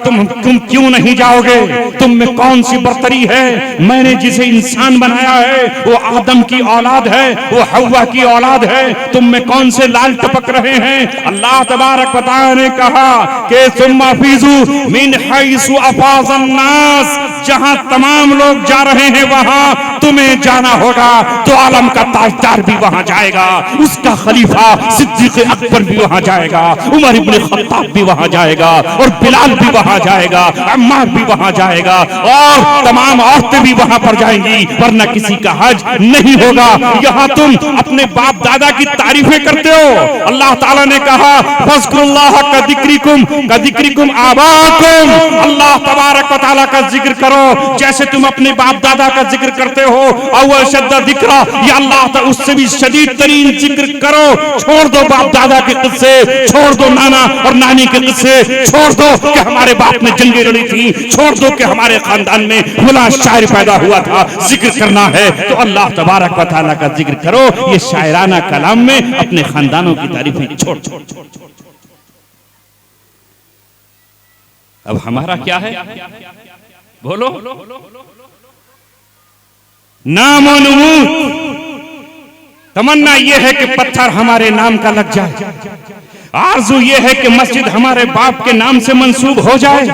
तुम क्यों नहीं जाओगे? तुम में कौन सी बर्तरी है? मैंने जिसे इंसान बनाया है वो आदम की औलाद है, वो हव्वा की औलाद है, तुम में कौन से लाल टपक रहे हैं? अल्लाह तबारक व तआला ने कहा कि सुम्मा फीजू मिन हैसु अफाज़न नास, जहां तमाम लोग जा रहे हैं वहां तुम्हें जाना होगा। तो आलम का ताजदार भी वहां जाएगा, उसका खलीफा सिद्दीक अकबर भी वहां जाएगा, उमर इब्ने खत्ताब भी वहां जाएगा, और बिलाल भी वहां जाएगा, अम्मार भी वहां जाएगा, और तमाम औरतें भी वहां पर जाएंगी, वरना किसी का हज नहीं होगा। यहाँ तुम अपने बाप दादा की तारीफें करते हो। अल्लाह ताला ने कहा फज़्कुरुल्लाह का दिक्रिकुम आबाकुम, अल्लाह तबारक व तआला का जिक्र करो जैसे तुम अपने बाप दादा का जिक्र करते हो। अव्वल शद्दा दिक्रा, या अल्लाह उससे भी शदीद तरीन जिक्र करो। छोड़ दो बाप दादा के किस्से, छोड़ दो नाना और नानी के किस्से, छोड़ दो कि हमारे बाप ने जंगें लड़ी थी, छोड़ दो कि हमारे खानदान में फला शायर पैदा हुआ था। जिक्र करना है तो अल्लाह तबारक व तआला का जिक्र करो। ये शायराना कलाम में अपने खानदानों की तारीफें छोड़। अब हमारा क्या है? बोलो। नामो नमूद, तमन्ना यह है कि पत्थर हमारे नाम का लग जाए, आरज़ू यह है कि मस्जिद हमारे बाप के नाम से मंसूब हो जाए।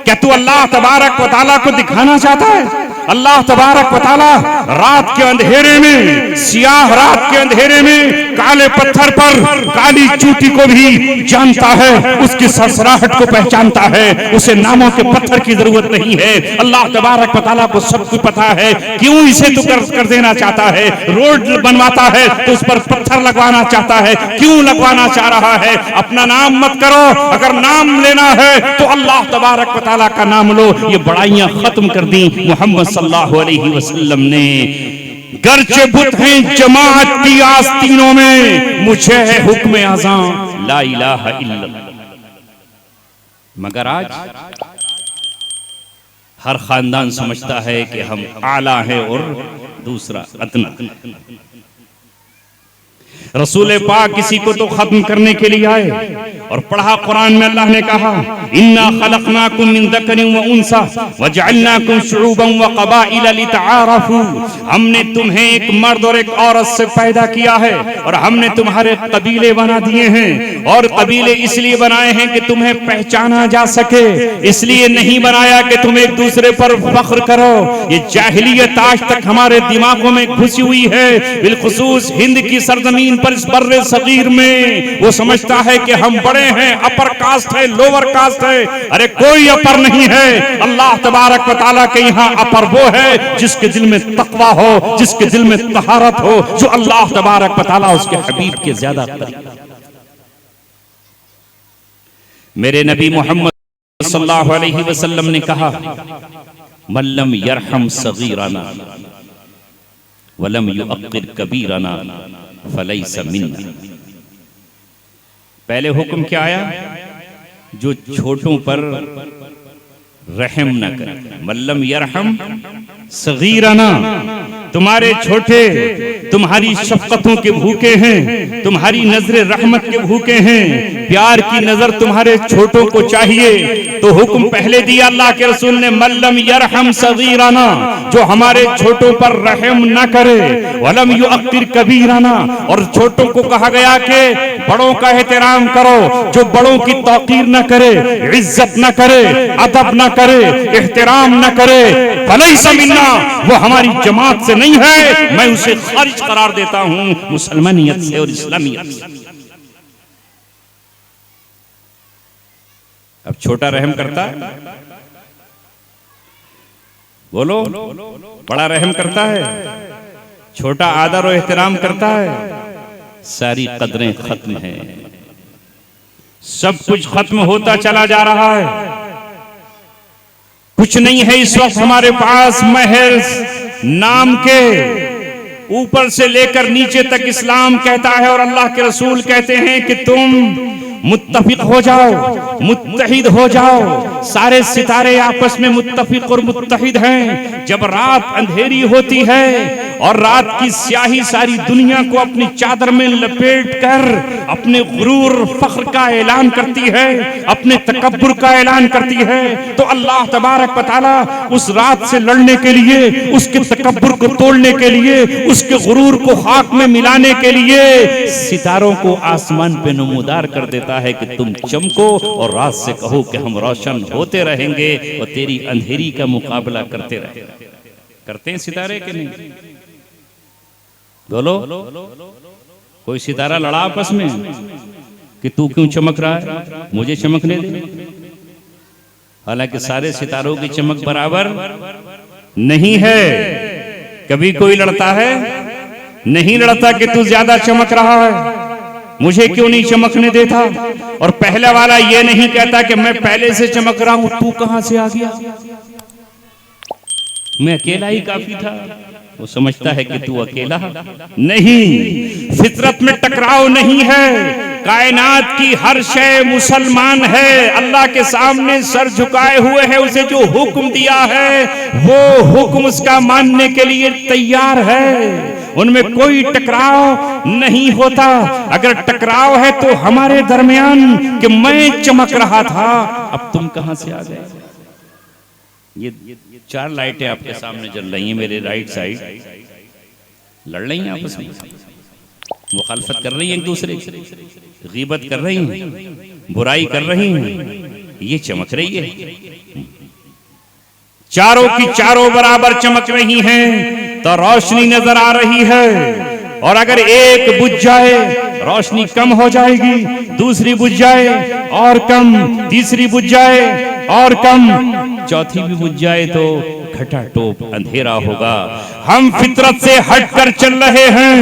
क्या तू अल्लाह तबारक व तआला को दिखाना चाहता है? अल्लाह तबारक व तआला रात के अंधेरे में, सियाह रात के अंधेरे में काले पत्थर पर काली चूटी को भी जानता है, उसकी सरसराहट को पहचानता है। उसे नामों के पत्थर की जरूरत नहीं है। अल्लाह तबारक व तआला को सब कुछ पता है। क्यों इसे तू कर देना चाहता है? रोड बनवाता है तो उस पर पत्थर लगवाना चाहता है, क्यों लगवाना चाह रहा है? अपना नाम मत करो, अगर नाम लेना है तो अल्लाह तबारक व तआला का नाम लो। ये बड़ाइयां खत्म कर दी मोहम्मद सल्लल्लाहु अलैहि वसल्लम ने। गर्चे बुत हैं जमाअत की आस्तीनों में, मुझे है हुक्म आज़ां ला इलाहा इल्लल्लाह। मगर आज हर खानदान समझता है कि हम आला है और दूसरा अदना। रसूल पाक किसी को तो खत्म करने के लिए आए और पढ़ा कुरान में अल्लाह ने कहा इन्ना खलकनाकुम मिन ज़करिन व उन्सा व जअलनाकुम शुऊबन व क़बाइला लितआरफू, हमने तुम्हें एक मर्द और एक औरत से पैदा किया है और हमने तुम्हारे कबीले बना दिए हैं। और कबीले इसलिए बनाए हैं कि तुम्हें पहचाना जा सके, इसलिए नहीं बनाया कि तुम एक दूसरे पर फख्र करो। ये जाहिलियत आज तक हमारे दिमागों में घुसी हुई है, बिलखुसूस हिंद की सरजमीन पर, इस बर्रे सगीर में। वो समझता है कि हम बड़े हैं, अपर कास्ट है, लोअर कास्ट है। अरे कोई अपर नहीं है। अल्लाह तबारक व तआला के यहाँ अपर वो है जिसके दिल में तकवा हो, जिसके दिल में तहारत हो, जो अल्लाह तबारक व तआला उसके हबीब के ज्यादा करीब। मेरे नबी मोहम्मद सल्लल्लाहु अलैहि वसल्लम ने कहा मल्लम यरहम सगीरना वलम युअक्किर कबीरना फलैसा मिन्ना। पहले हुक्म क्या आया? जो छोटों पर रहम न करे। मल्लम यरहम सगीरना, तुम्हारे छोटे तुम्हारी शफकतों के भूखे हैं, तुम्हारी नजर रहमत के भूखे हैं, प्यार की नजर तुम्हारे छोटों को चाहिए। तो हुक्म पहले दिया अल्लाह के रसूल ने मल्लम यरहम सगीरना, जो हमारे छोटों पर रहम न करे, वलम युअक्किर कबीरना, और छोटों को कहा गया कि बड़ों का एहतराम करो। जो बड़ों की तौकीर न करे, इज्जत न करे, अदब न करे, एहतराम न करे, फलैसा मिन्ना, वो हमारी जमात से नहीं है, मैं उसे खारिज करार देता हूं मुसलमानियत से और इस्लामियत से। अब छोटा रहम करता है? बोलो। बड़ा रहम करता है? छोटा आदर और एहतराम करता है? सारी कदरें खत्म हैं, सब कुछ खत्म होता चला जा रहा है। कुछ नहीं है इस वक्त हमारे पास, महज नाम के ऊपर से लेकर नीचे तक इस्लाम कहता है और अल्लाह के रसूल कहते हैं कि तुम मुत्तफिक हो जाओ, मुत्तहिद हो जाओ। सारे सितारे आपस में मुत्तफिक और मुत्तहिद हैं। जब रात अंधेरी होती है और रात की स्याही सारी दुनिया को अपनी चादर में लपेट कर अपने गुरूर फख्र का ऐलान करती है, अपने तकब्बुर का ऐलान करती है, तो अल्लाह तबारक व तआला उस रात से लड़ने के लिए, उसके तकब्बुर को तोड़ने के लिए, उसके गुरूर को खाक में मिलाने के लिए सितारों को आसमान पे नमूदार कर देता है कि तुम चमको और रात से कहो कि हम रोशन होते रहेंगे और तेरी अंधेरी का मुकाबला करते रहेंगे। करते हैं सितारे के नहीं? बोलो, कोई सितारा लड़ा आपस में कि तू क्यों चमक रहा है, मुझे चमकने दे? हालांकि सारे सितारों की चमक बराबर नहीं है। कभी कोई लड़ता है? नहीं लड़ता कि तू ज्यादा चमक रहा है, मुझे क्यों नहीं चमकने देता। और पहला वाला ये नहीं कहता कि मैं पहले से चमक रहा हूं, तू कहां से आ गया, मैं अकेला ही काफी था। वो समझता है कि तू अकेला नहीं। फितरत में टकराव नहीं है। कायनात की हर शय मुसलमान है, अल्लाह के सामने सर झुकाए हुए है। उसे जो हुक्म दिया है वो हुक्म उसका मानने के लिए तैयार है। उनमें कोई टकराव नहीं होता। अगर टकराव है तो हमारे दरमियान कि मैं चमक रहा था, अब तुम कहां से आ गए। ये 4 लाइटें आपके सामने जल रही हैं, मेरे राइट साइड लड़ रही हैं आपस में, मुखालफत कर रही हैं एक दूसरे की, गीबत कर रही हैं, बुराई कर रही हैं, ये चमक रही है। चारों की चारों बराबर चमक रही हैं तो रोशनी नजर आ रही है। और अगर एक बुझ जाए रोशनी कम हो जाएगी, दूसरी बुझ जाए और कम, तीसरी बुझ जाए और कम, चौथी भी बुझ जाए तो घटाटोप अंधेरा होगा। हम फितरत से हटकर चल रहे हैं।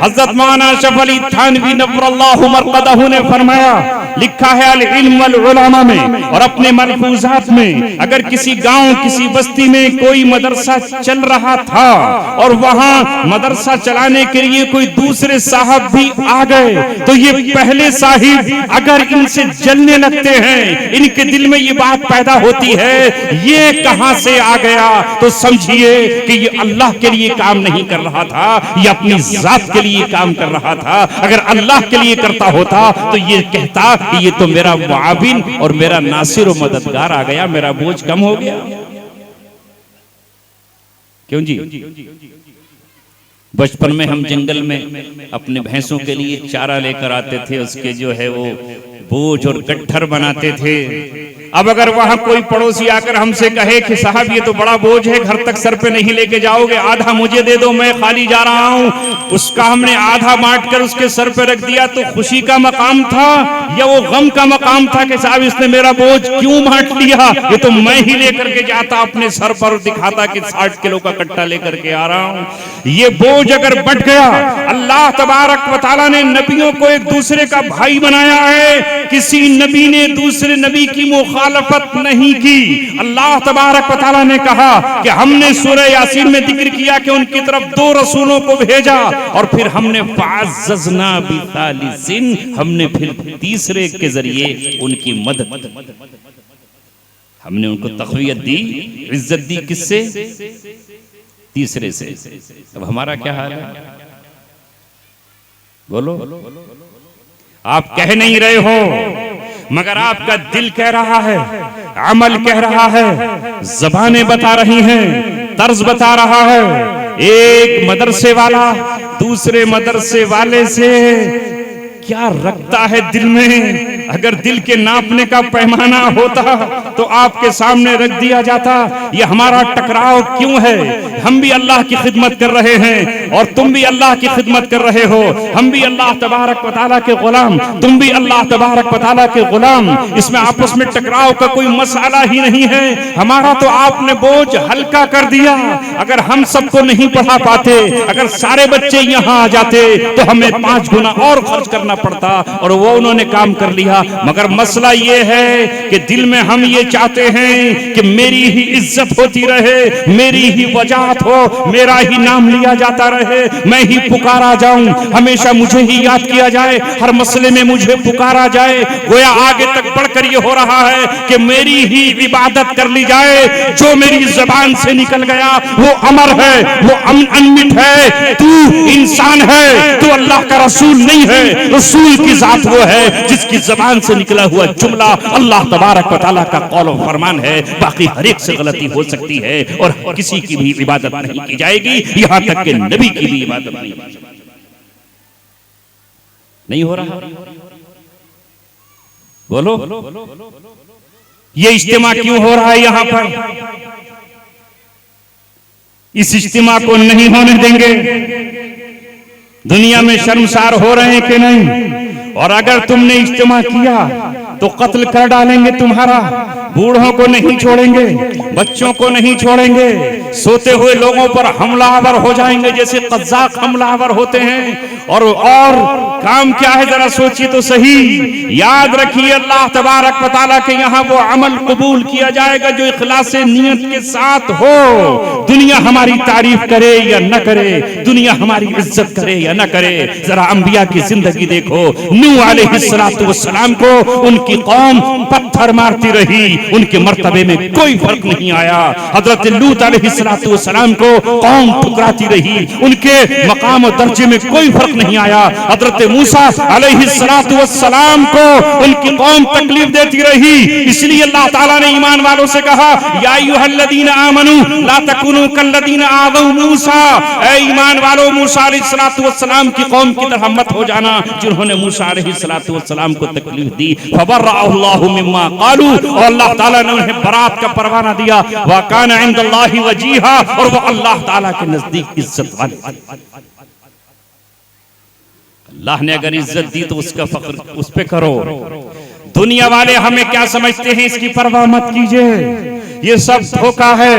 हजरत मौलाना अशरफ अली थानवी नव्वरल्लाहु मरक़दहू ने फरमाया, लिखा है अल इल्म वल उलमा में और अपने मलफूजात में, अगर किसी गांव किसी बस्ती में कोई मदरसा चल रहा था और वहां मदरसा चलाने के लिए कोई दूसरे साहब भी आ गए, तो ये पहले साहिब अगर इनसे जलने लगते हैं, इनके दिल में ये बात पैदा होती है ये कहां से आ गया, तो समझिए कि ये अल्लाह के लिए काम नहीं कर रहा था, ये अपनी जात के लिए काम कर रहा था। अगर अल्लाह के लिए करता होता तो ये कहता कि ये तो मेरा मुआविन और मेरा नासिर और मददगार आ गया, मेरा बोझ कम हो गया। क्यों जी? बचपन में हम जंगल में अपने भैंसों के लिए चारा लेकर आते थे, उसके जो है वो बोझ और गट्ठर बनाते थे। अब अगर वहां कोई पड़ोसी आकर हमसे कहे कि साहब ये तो बड़ा बोझ है, घर तक सर पे नहीं लेके जाओगे, आधा मुझे दे दो, मैं खाली जा रहा हूं, उसका हमने आधा बांट कर उसके सर पे रख दिया, तो खुशी का मकाम था या वो गम का मकाम था कि साहब इसने मेरा बोझ क्यों बांट लिया, ये तो मैं ही लेकर के जाता अपने सर पर, दिखाता कि 60 किलो का कट्टा लेकर के आ रहा हूं। ये बोझ अगर बट गया, अल्लाह तबारक व तआला ने नबियों को एक दूसरे का भाई बनाया है, किसी नबी ने दूसरे नबी की मुखालफत नहीं की। अल्लाह तबारक व तआला ने कहा कि हमने सूरह यासीन में जिक्र किया कि उनकी तरफ 2 रसूलों को भेजा और फिर हमने फ़अज़्ज़ज़ना बिसालिसिन, हमने फिर तीसरे के जरिए उनकी मदद, हमने उनको तक़वियत दी, इज्जत दी, किससे? तीसरे से। अब हमारा क्या हाल है? बोलो। आप कह नहीं रहे हो मगर आपका दिल कह रहा है, अमल कह रहा है, ज़बानें बता रही हैं, तर्ज बता रहा है। एक मदरसे वाला दूसरे मदरसे वाले से क्या रखता है दिल में, अगर दिल के नापने का पैमाना होता तो आपके सामने रख दिया जाता। ये हमारा टकराव क्यों है? हम भी अल्लाह की खिदमत कर रहे हैं और तुम भी अल्लाह की खिदमत कर रहे हो, हम भी अल्लाह तबारक व तआला के गुलाम, तुम भी अल्लाह तबारक व तआला के गुलाम। इसमें आपस में टकराव का कोई मसला ही नहीं है। हमारा तो आपने बोझ हल्का कर दिया। अगर हम सबको नहीं पढ़ा पाते, अगर सारे बच्चे यहाँ आ जाते तो हमें 5 गुना और खर्च करना पड़ता, और वो उन्होंने काम कर लिया। मगर मसला ये है कि दिल में हम ये चाहते हैं कि मेरी ही इज्जत होती रहे, मेरी ही वजाहत हो, मेरा ही नाम लिया जाता रहे, मैं ही पुकारा जाऊं, हमेशा मुझे ही याद किया जाए, हर मसले में मुझे पुकारा जाए। गोया आगे तक बढ़कर ये हो रहा है कि मेरी ही इबादत कर ली जाए, जो मेरी जुबान से निकल गया वो अमर है, वो अनमिट है। तू इंसान है, तू अल्लाह का रसूल नहीं है। रसूल की जात वो है जिसकी जुबान से निकला हुआ जुमला अल्लाह तबारक व तआला का कौल और फरमान है। बाकी हर एक से गलती हो सकती है और किसी की भी इबादत नहीं की जाएगी, यहां तक कि नबी की भी इबादत नहीं हो रहा। बोलो ये इज्तिमा क्यों हो रहा है यहां पर? इस इज्तिमा को नहीं होने देंगे। दुनिया में शर्मसार हो रहे हैं कि नहीं? और अगर तुमने इज्तिमा किया तो कत्ल कर डालेंगे तुम्हारा। बूढ़ों को नहीं छोड़ेंगे, बच्चों को नहीं छोड़ेंगे, सोते हुए लोगों पर हमलावर हो जाएंगे जैसे कज़्ज़ाक़ हमलावर होते हैं। और काम क्या है जरा सोचिए तो सही। याद रखिए अल्लाह तबारक व तआला के यहाँ वो अमल कबूल किया जाएगा जो इखलास नियत के साथ हो। दुनिया हमारी तारीफ करे या न करे, दुनिया हमारी इज्जत करे या न करे। जरा अंबिया की जिंदगी देखो। नूह अलैहिस्सलातु वस्सलाम को उनकी कौम पत्थर मारती रही, उनके मर्तबे में कोई फर्क नहीं आया। हजरत लूत अलैहिस्सलातु वस्सलाम को कौम ठुकराती रही, उनके मकाम और दर्जे में कोई फर्क नहीं आया। हजरत मूसा अलैहिस्सलातु वस्सलाम को उनकी कौम तकलीफ देती रही। इसलिए अल्लाह ताला ने ईमान वालों से कहा, या अय्युहल्लज़ीना आमनू ला तकुनू कल्लज़ीना आज़ौ मूसा। ऐ ईमान वालों, मूसा अलैहिस्सलातु वस्सलाम की कौम की तरह मत हो जाना जिन्होंने मूसा अलैहिस्सलातु वस्सलाम को तकलीफ दी। फबर्रअहुल्लाहु मिम्मा क़ालू, और अल्लाह ताला ने उन्हें बरात का परवाना दिया। व काना इंदल्लाहि वजीहा, और वो अल्लाह ताला के नजदीक इज्जत वाले। अल्लाह ने अगर इज्जत दी तो उसका फख्र उस पे करो। दुनिया वाले हमें क्या समझते हैं इसकी परवाह मत कीजिए, ये सब धोखा है।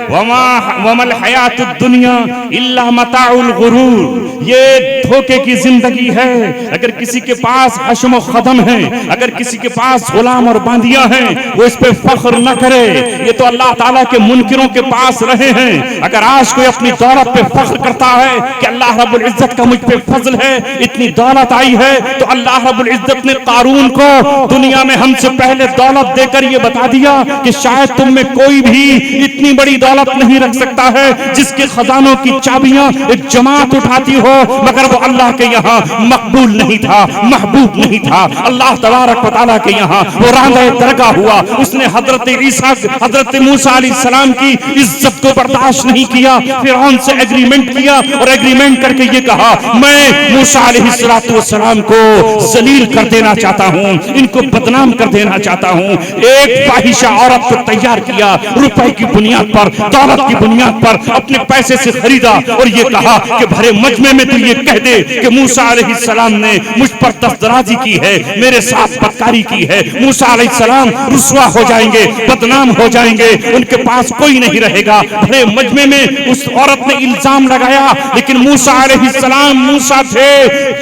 वमल हयातुद दुनिया इल्ला मताउल गुरूर, ये धोखे की जिंदगी है। अगर किसी के पास हशम खदम है, अगर किसी के पास गुलाम और बांदियां हैं, वो इस पे फख्र न करे। ये तो अल्लाह ताला के मुनकिरों के पास रहे हैं। अगर आज कोई अपनी दौलत पे फख्र करता है कि अल्लाह रब्बुल इज्जत का मुझ पे फजल है, इतनी दौलत आई है, तो अल्लाह रब्बुल इज्जत ने कारून को दुनिया में हमसे पहले दौलत देकर ये बता दिया कि शायद तुम में कोई भी इतनी बड़ी दौलत नहीं रख सकता है जिसके खजानों की चाबियां एक जमात उठाती हो, मगर वो अल्लाह के यहाँ मकबूल नहीं था, महबूब नहीं था। अल्लाह तबारक व तआला के यहाँ वो रांदे दरगाह हुआ। उसने हजरत ईसा, हजरत मूसा अलैहिस्सलाम की इज्जत को बर्दाश्त नहीं किया, फिरौन से एग्रीमेंट किया और एग्रीमेंट करके ये कहा, मैं मूसा अलैहिस्सलातु वस्सलाम को जलील कर देना चाहता हूँ, इनको बदनाम कर देना चाहता हूँ। एक फाहिशा औरत को तैयार किया, रुपए की बुनियाद पर, दौलत की बुनियाद पर, अपने पैसे से खरीदा और ये कहा कि भरे मजमे में तू ये कह दे कि मूसा अलैहिस्सलाम ने मुझ पर दस्तराजी की है, मेरे साथ बदकारी की है। मूसा अलैहिस्सलाम रुसवा हो जाएंगे, बदनाम हो जाएंगे, उनके पास कोई नहीं रहेगा। भरे मजमे में उस औरत ने इल्जाम लगाया, लेकिन मूसा अलैहिस्सलाम मूसा थे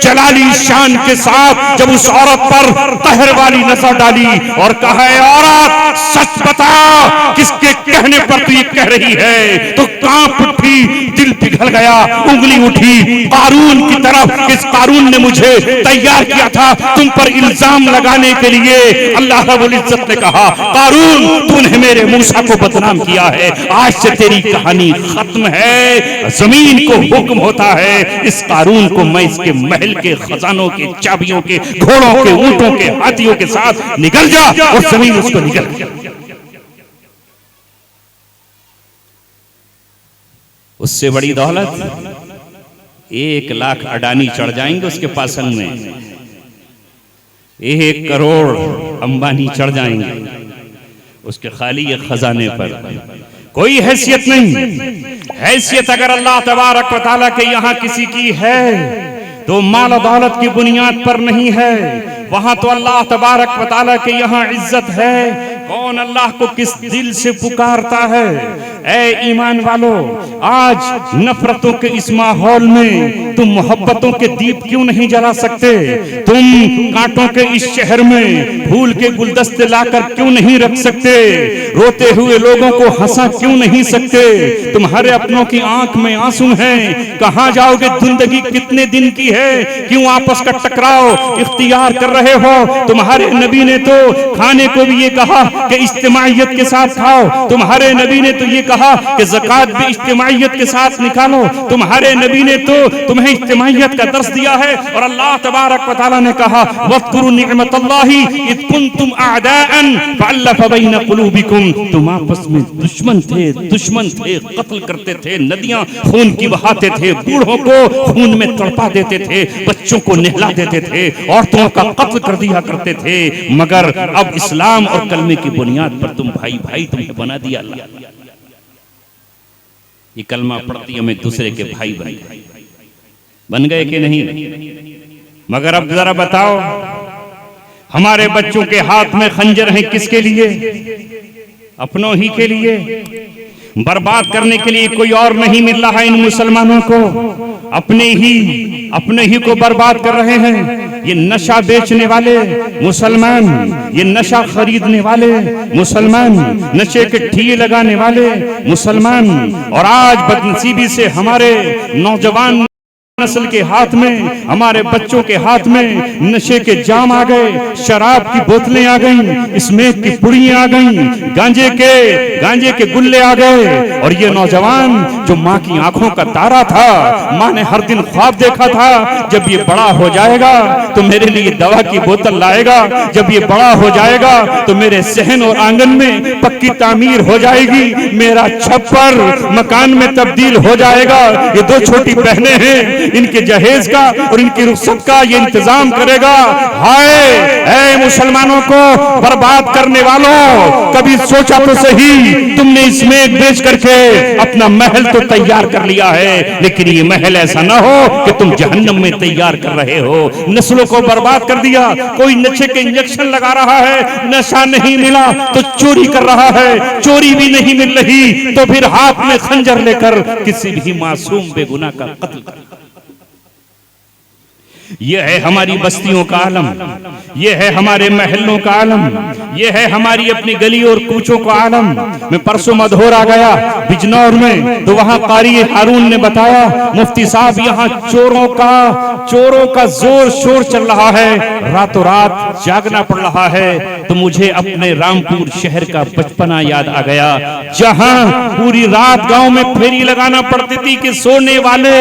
जलाली शान के साथ। जब उस औरत पर कहर वाली नजर डाली और कहा, औरत सच बता, किसके कहने पर तू ये कह रही है? तो कांप उठी, दिल पिघल गया, उंगली उठी कारून की तरफ। इस कारून ने मुझे तैयार किया था तुम पर इल्जाम लगाने के लिए। अल्लाह रब्बुल इज्जत ने कहा, कारून तूने मेरे मूसा को बदनाम किया है, आज से तेरी कहानी खत्म है। जमीन को हुक्म होता है, इस कारून को मैं इसके महल के खजानों के चाबियों के, घोड़ों के, ऊंटों के, हाथियों के साथ निकल जा, और जमीन उसको निकल गया। उससे बड़ी दौलत 1 लाख अडानी चढ़ जाएंगे उसके पासन में, 1 करोड़ अंबानी चढ़ जाएंगे उसके खाली ये खजाने पर। कोई हैसियत नहीं। हैसियत अगर अल्लाह तबारक व तआला के यहाँ किसी की है तो माल दौलत की बुनियाद पर नहीं है, वहां तो अल्लाह तबारक व तआला के यहाँ इज्जत है। कौन अल्लाह को किस दिल से पुकारता है। ऐ ईमान वालों, आज नफरतों के इस माहौल में तुम मोहब्बतों के दीप क्यों नहीं जला सकते? तुम कांटों के इस शहर में फूल के गुलदस्ते लाकर क्यों नहीं रख सकते? रोते हुए लोगों को हंसा क्यों नहीं सकते? तुम्हारे अपनों की आंख में आंसू हैं, कहां जाओगे? जिंदगी कितने दिन की है? क्यों आपस का टकराव इख्तियार कर रहे हो? तुम्हारे नबी ने तो खाने को भी ये कहा कि इज्तिमाइयत के साथ खाओ। तुम्हारे नबी ने तो ये कहा कि ज़कात भी इज्तिमाइयत के साथ निकालो। तुम्हारे नबी ने तो तुम्हें इज्तिमाइयत का दर्स दिया है। और अल्लाह तबारक व तआला ने कहा वज़कुरू निअमतल्लाहि इज़ कुंतुम अअदाअन फ़अल्लफ़ बैन क़ुलूबिकुम। तुम आपस में दुश्मन थे, कत्ल करते थे, नदियां खून की बहाते थे, बूढ़ों को खून में तड़पा देते थे, बच्चों को नहला देते थे, औरतों का कत्ल कर दिया करते थे। मगर अब इस्लाम और कलमे की बुनियाद पर तुम भाई भाई तुम्हें बना दिया अल्लाह। ये कलमा पढ़ती हम एक दूसरे के भाई बन गए कि नहीं? मगर अब जरा बताओ, हमारे बच्चों के हाथ में खंजर है किसके लिए? अपनों ही के लिए। बर्बाद करने के लिए कोई और नहीं मिल रहा इन मुसलमानों को, अपने ही को बर्बाद कर रहे हैं। ये नशा बेचने वाले मुसलमान, ये नशा खरीदने वाले मुसलमान, नशे के ठिये लगाने वाले मुसलमान। और आज बदनसीबी से हमारे नौजवान नस्ल के हाथ में, हमारे बच्चों के हाथ में नशे के जाम आ गए, शराब की बोतलें आ गईं, स्मोक की पुड़ियां आ गईं, गांजे के गुल्ले आ गए। और ये नौजवान जो माँ की आंखों का तारा था, माँ ने हर दिन ख्वाब देखा था जब ये बड़ा हो जाएगा तो मेरे लिए दवा की बोतल लाएगा, जब ये बड़ा हो जाएगा तो मेरे सहन और आंगन में पक्की तामीर हो जाएगी, मेरा छप्पर मकान में तब्दील हो जाएगा। ये दो छोटी बहनें हैं, इनके जहेज का और इनकी रुखसत का ये इंतजाम करेगा। हाय ऐ मुसलमानों को बर्बाद करने वालों, कभी सोचा तो सही, तुमने इसमें बेच करके अपना महल तो तैयार कर लिया है, लेकिन ये महल ऐसा ना हो कि तुम जहन्नम में तैयार कर रहे हो। नस्लों को बर्बाद कर दिया। कोई नशे के इंजेक्शन लगा रहा है, नशा नहीं मिला तो चोरी कर रहा है, चोरी भी नहीं मिल रही तो फिर हाथ में खंजर लेकर किसी भी मासूम बेगुनाह का कत्ल कर। यह है हमारी बस्तियों का आलम, यह है हमारे महलों का आलम, यह है हमारी अपनी गली और कूचों का आलम। मैं परसों मधोरा गया बिजनौर में, तो वहां कारी हारून ने बताया मुफ्ती साहब यहाँ चोरों का जोर शोर चल रहा है, रातों रात जागना पड़ रहा है। तो मुझे अपने रामपुर शहर का बचपना याद आ गया, जहां पूरी रात गांव में फेरी लगाना पड़ती थी कि सोने वाले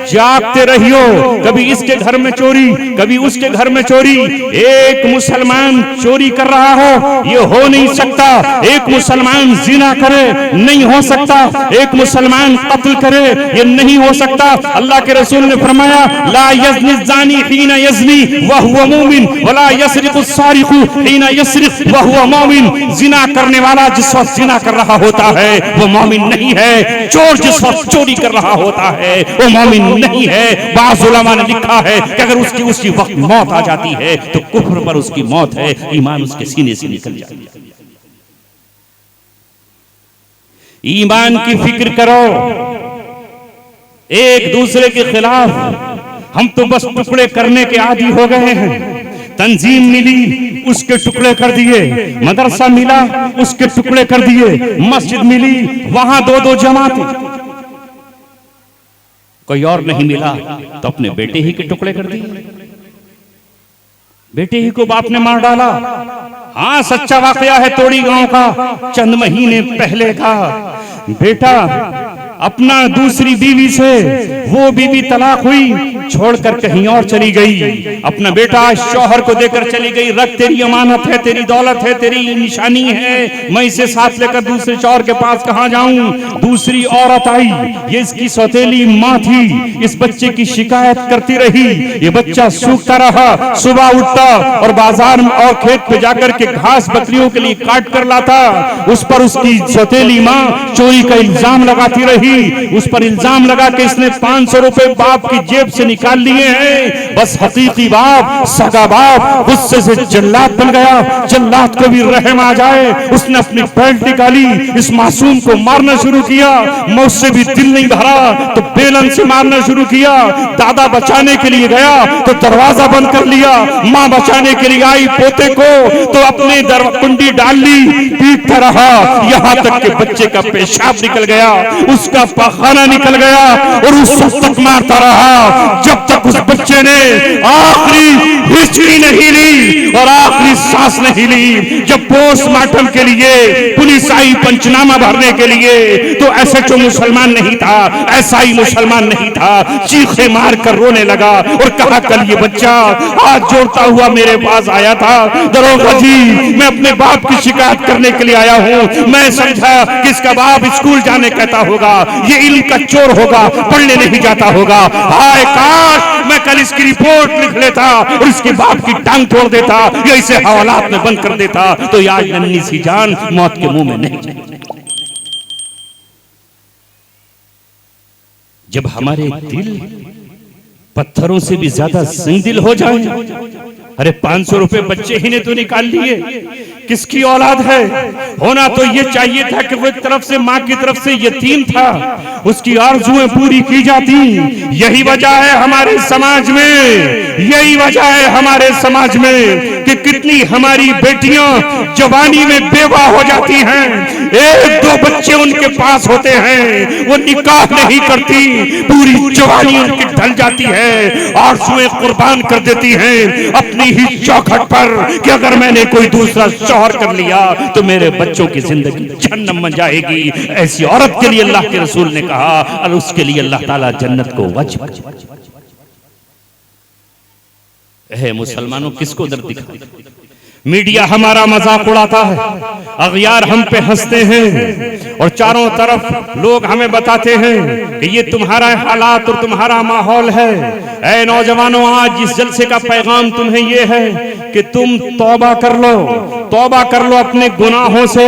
जागते रहियो, कभी इसके घर में चोरी, कभी उसके घर में चोरी। एक मुसलमान चोरी कर रहा हो ये हो नहीं सकता, एक मुसलमान जिना करे नहीं हो सकता, एक मुसलमान कत्ल करे ये नहीं हो सकता। अल्लाह के रसूल ने फरमाया ला यज़नी ज़ानी हीना यज़नी व हुवा मुमिन वला यसरिक़ु सारिक़ु हीना यसरिक़ व हुवा मुमिन। जिना करने वाला जिस वक्त जिना कर रहा होता है वो मोमिन नहीं है, चोर जिस वक्त चोरी कर रहा होता है वो मोमिन नहीं है। बाज़ उलमा ने लिखा है कि अगर उसी वक्त मौत आ जाती है तो कुफ्र पर उसकी मौत है, ईमान उसके सीने से निकल जाता है। ईमान की फिक्र करो, एक दूसरे के खिलाफ हम तो बस टुकड़े करने के आदी हो गए हैं। तंजीम मिली उसके टुकड़े कर दिए, मदरसा मिला उसके टुकड़े कर दिए, मस्जिद मिली वहां दो जमात, कोई और नहीं मिला तो अपने बेटे ही के टुकड़े कर दिए, बेटे ही को बाप ने मार डाला। हाँ सच्चा वाकया है तोड़ी गांव का, चंद महीने पहले का। बेटा अपना दूसरी बीवी से, वो बीवी तलाक हुई छोड़कर कहीं और चली गई, अपना बेटा शौहर को देकर चली गई। रख तेरी अमानत है, तेरी दौलत है, तेरी निशानी है, मैं इसे साथ लेकर दूसरे शौहर के पास कहां जाऊं। दूसरी औरत आई, ये इसकी सौतेली माँ थी, इस बच्चे की शिकायत करती रही, ये बच्चा सूखता रहा, सुबह उठता और बाजार में और खेत पे जाकर के घास बकरियों के लिए काट कर लाता, उस पर उसकी सौतेली माँ चोरी का इल्जाम लगाती रही। ही उस पर इल्जाम लगा कि इसने 500 रुपए बाप की जेब से निकाल लिए हैं। बस हकीकी बाप, सगा बाप गुस्से से जल्लाद बन गया। जल्लाद को भी रहम आ जाए, उसने अपनी बेल्ट निकाली, इस मासूम को मारना शुरू किया। मौत से भी दिल नहीं भरा तो बेलन से मारना शुरू किया। दादा बचाने के लिए गया तो दरवाजा बंद कर लिया। माँ बचाने के लिए आई पोते को तो अपने कुंडी डाल ली, पीटता रहा यहाँ तक कि बच्चे का पेशाब निकल गया, उसका पाखाना निकल गया और उस तक मारता रहा जब तक उस बच्चे ने आखिरी हिचकी नहीं ली और आखिरी सांस नहीं ली। जब पोस्टमार्टम के लिए पुलिस आई पंचनामा भरने के लिए तो एसएचओ मुसलमान नहीं था, एसआई मुसलमान नहीं था। चीखे मार कर रोने लगा और कहा कल ये बच्चा हाथ जोड़ता हुआ मेरे पास आया था, दरोगा जी मैं अपने बाप की शिकायत करने के लिए आया हूँ। मैं समझा कि इसका बाप स्कूल जाने कहता होगा, ये इल्म का चोर होगा, पढ़ने नहीं जाता होगा। हाय काश मैं कल इसकी रिपोर्ट लिख लेता और इसके बाप की टांग तोड़ देता या इसे हवालात में बंद कर देता तो आज नन्ही सी जान मौत के मुंह में नहीं जाती। जब हमारे दिल पत्थरों से भी ज्यादा संदिल हो जाए, अरे 500 रुपए बच्चे ही ने तो निकाल लिए, किसकी औलाद है? होना तो ये चाहिए था कि वो एक तरफ से माँ की तरफ से यतीम था, उसकी आरज़ुएं पूरी की जाती। यही वजह है हमारे समाज में, यही वजह है हमारे समाज में कि कितनी हमारी बेटियां जवानी में बेवा हो जाती हैं। एक दो बच्चे उनके पास होते हैं, वो निकाह नहीं करती, पूरी जवानी उनकी ढल जाती है, आरज़ुएं कुर्बान कर देती हैं अपनी ही चौखट पर कि अगर मैंने कोई दूसरा शौहर कर लिया तो मेरे बच्चों की जिंदगी जहन्नम में जाएगी। ऐसी औरत के लिए अल्लाह के रसूल ने कहा और उसके लिए अल्लाह ताला जन्नत को वजब। मुसलमानों किसको दर्द दिखा? मीडिया हमारा मजाक उड़ाता है, अगयार हम पे हंसते हैं और चारों तरफ लोग हमें बताते हैं कि ये तुम्हारा हालात और तुम्हारा माहौल है। ऐ नौजवानों, आज इस जलसे का पैगाम तुम्हें ये है कि तुम तौबा कर लो, तौबा कर लो अपने गुनाहों से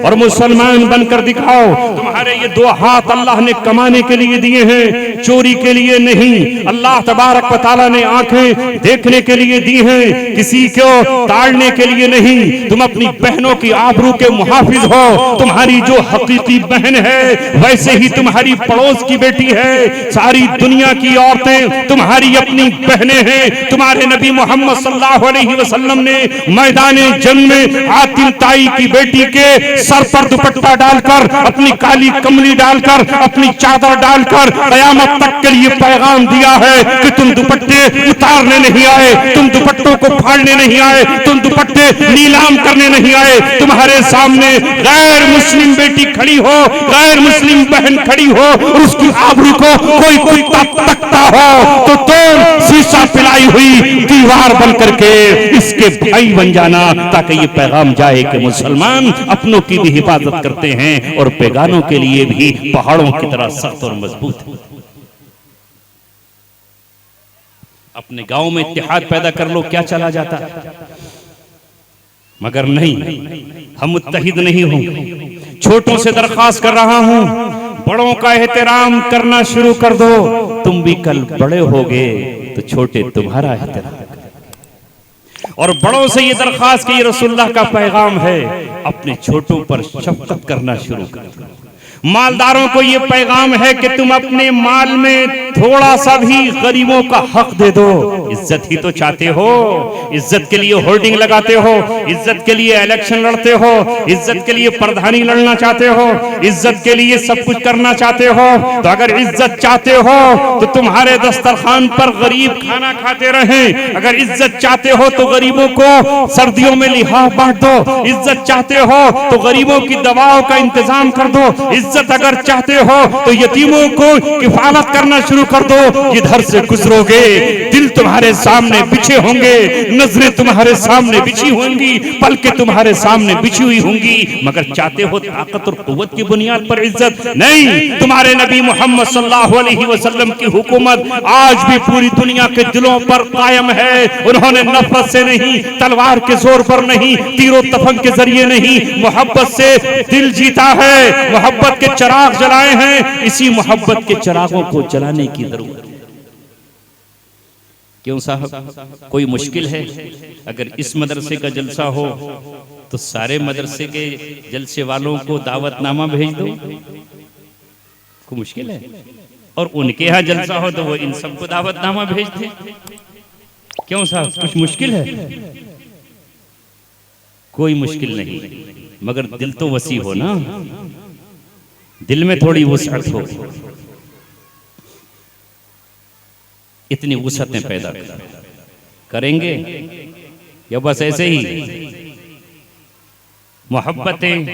और मुसलमान बनकर दिखाओ। तुम्हारे ये दो हाथ अल्लाह ने कमाने के लिए दिए हैं, चोरी के लिए नहीं। अल्लाह तबारक व तआला ने आंखें देखने के लिए दी हैं, किसी को ताड़ने के लिए नहीं। तुम अपनी बहनों की आबरू के मुहाफिज हो। तुम्हारी जो हकीकी बहन है वैसे ही तुम्हारी पड़ोस की बेटी है। सारी दुनिया की औरतें तुम्हारी अपनी बहनें हैं। तुम्हारे नबी मोहम्मद सल्लल्लाहु अलैहि वसल्लम ने मैदाने जंग में आतिम ताई की बेटी के सर पर दुपट्टा डालकर, अपनी काली कमली डालकर, अपनी चादर डालकर कयामत तक के लिए पैगाम दिया है कि तुम दुपट्टे उतारने नहीं आए, तुम दुपट्टों को फाड़ने नहीं आए, तुम दुपट्टे नीलाम करने नहीं आए। तुम्हारे सामने गैर मुस्लिम बेटी खड़ी हो, गैर मुस्लिम बहन खड़ी हो और उसकी आबरू को कोई तकता हो तो तुम शीशा पिलाई हुई दीवार बन करके इसके भाई बन जाना, ताकि ये पैगाम जाए कि मुसलमान अपनों की भी हिफाजत करते हैं और बेगानों के लिए भी पहाड़ों की तरह सख्त और मजबूत है। अपने गांव में इत्तेहाद पैदा कर लो, क्या चला जाता, मगर नहीं, हम मुत्तहिद नहीं होंगे। छोटों से दरख्वास्त कर रहा हूं, बड़ों का एहतराम करना शुरू कर दो। तुम भी कल बड़े होगे तो छोटे तुम्हारा एहतराम करेंगे। और बड़ों से ये दरख्वास्त कि ये रसूलुल्लाह का पैगाम है, अपने छोटों पर शफकत करना शुरू कर दो। मालदारों को ये पैगाम है कि तुम अपने माल में थोड़ा सा भी गरीबों का हक दे दो। इज्जत ही तो चाहते हो, इज्जत के लिए होर्डिंग लगाते हो, इज्जत के लिए इलेक्शन लड़ते हो, इज्जत के लिए प्रधानी लड़ना चाहते हो, इज्जत के लिए सब कुछ करना चाहते हो। तो अगर इज्जत चाहते हो तो तुम्हारे दस्तरखान पर गरीब खाना खाते रहें। अगर इज्जत चाहते हो तो गरीबों को सर्दियों में लिहाफ बांट दो। इज्जत चाहते हो तो गरीबों की दवाओं का इंतजाम कर दो। इज्जत अगर चाहते हो तो यतीमों को किफालत करना शुरू कर दो। इधर से गुजरोगे दिल तुम्हारे सामने बिछे होंगे, नजरें तुम्हारे सामने बिछी होंगी, पलकें तुम्हारे सामने बिछी हुई होंगी, मगर चाहते हो ताकत और कुव्वत की बुनियाद पर इज्जत नहीं। तुम्हारे नबी मोहम्मद सल्लल्लाहु अलैहि वसल्लम की हुकूमत आज भी पूरी दुनिया के दिलों पर कायम है। उन्होंने नफरत से नहीं, तलवार के जोर पर नहीं, तीरों तफंग के जरिए नहीं, मोहब्बत से दिल जीता है। मोहब्बत के चिराग जलाए हैं, इसी मोहब्बत के चिरागों को जलाने की जरूरत है। क्यों साहब, कोई मुश्किल है? अगर इस मदरसे का जलसा हो तो सारे मदरसे के जलसे वालों को दावतनामा भेज दो, कोई मुश्किल है? और उनके यहाँ जलसा हो तो वो इन सबको दावतनामा भेज दे। क्यों साहब, कुछ मुश्किल है? कोई मुश्किल नहीं, मगर दिल तो वसी हो ना, दिल में थोड़ी वुसअत हो। इतनी वुसअतें पैदा करेंगे या बस ऐसे ही मोहब्बतें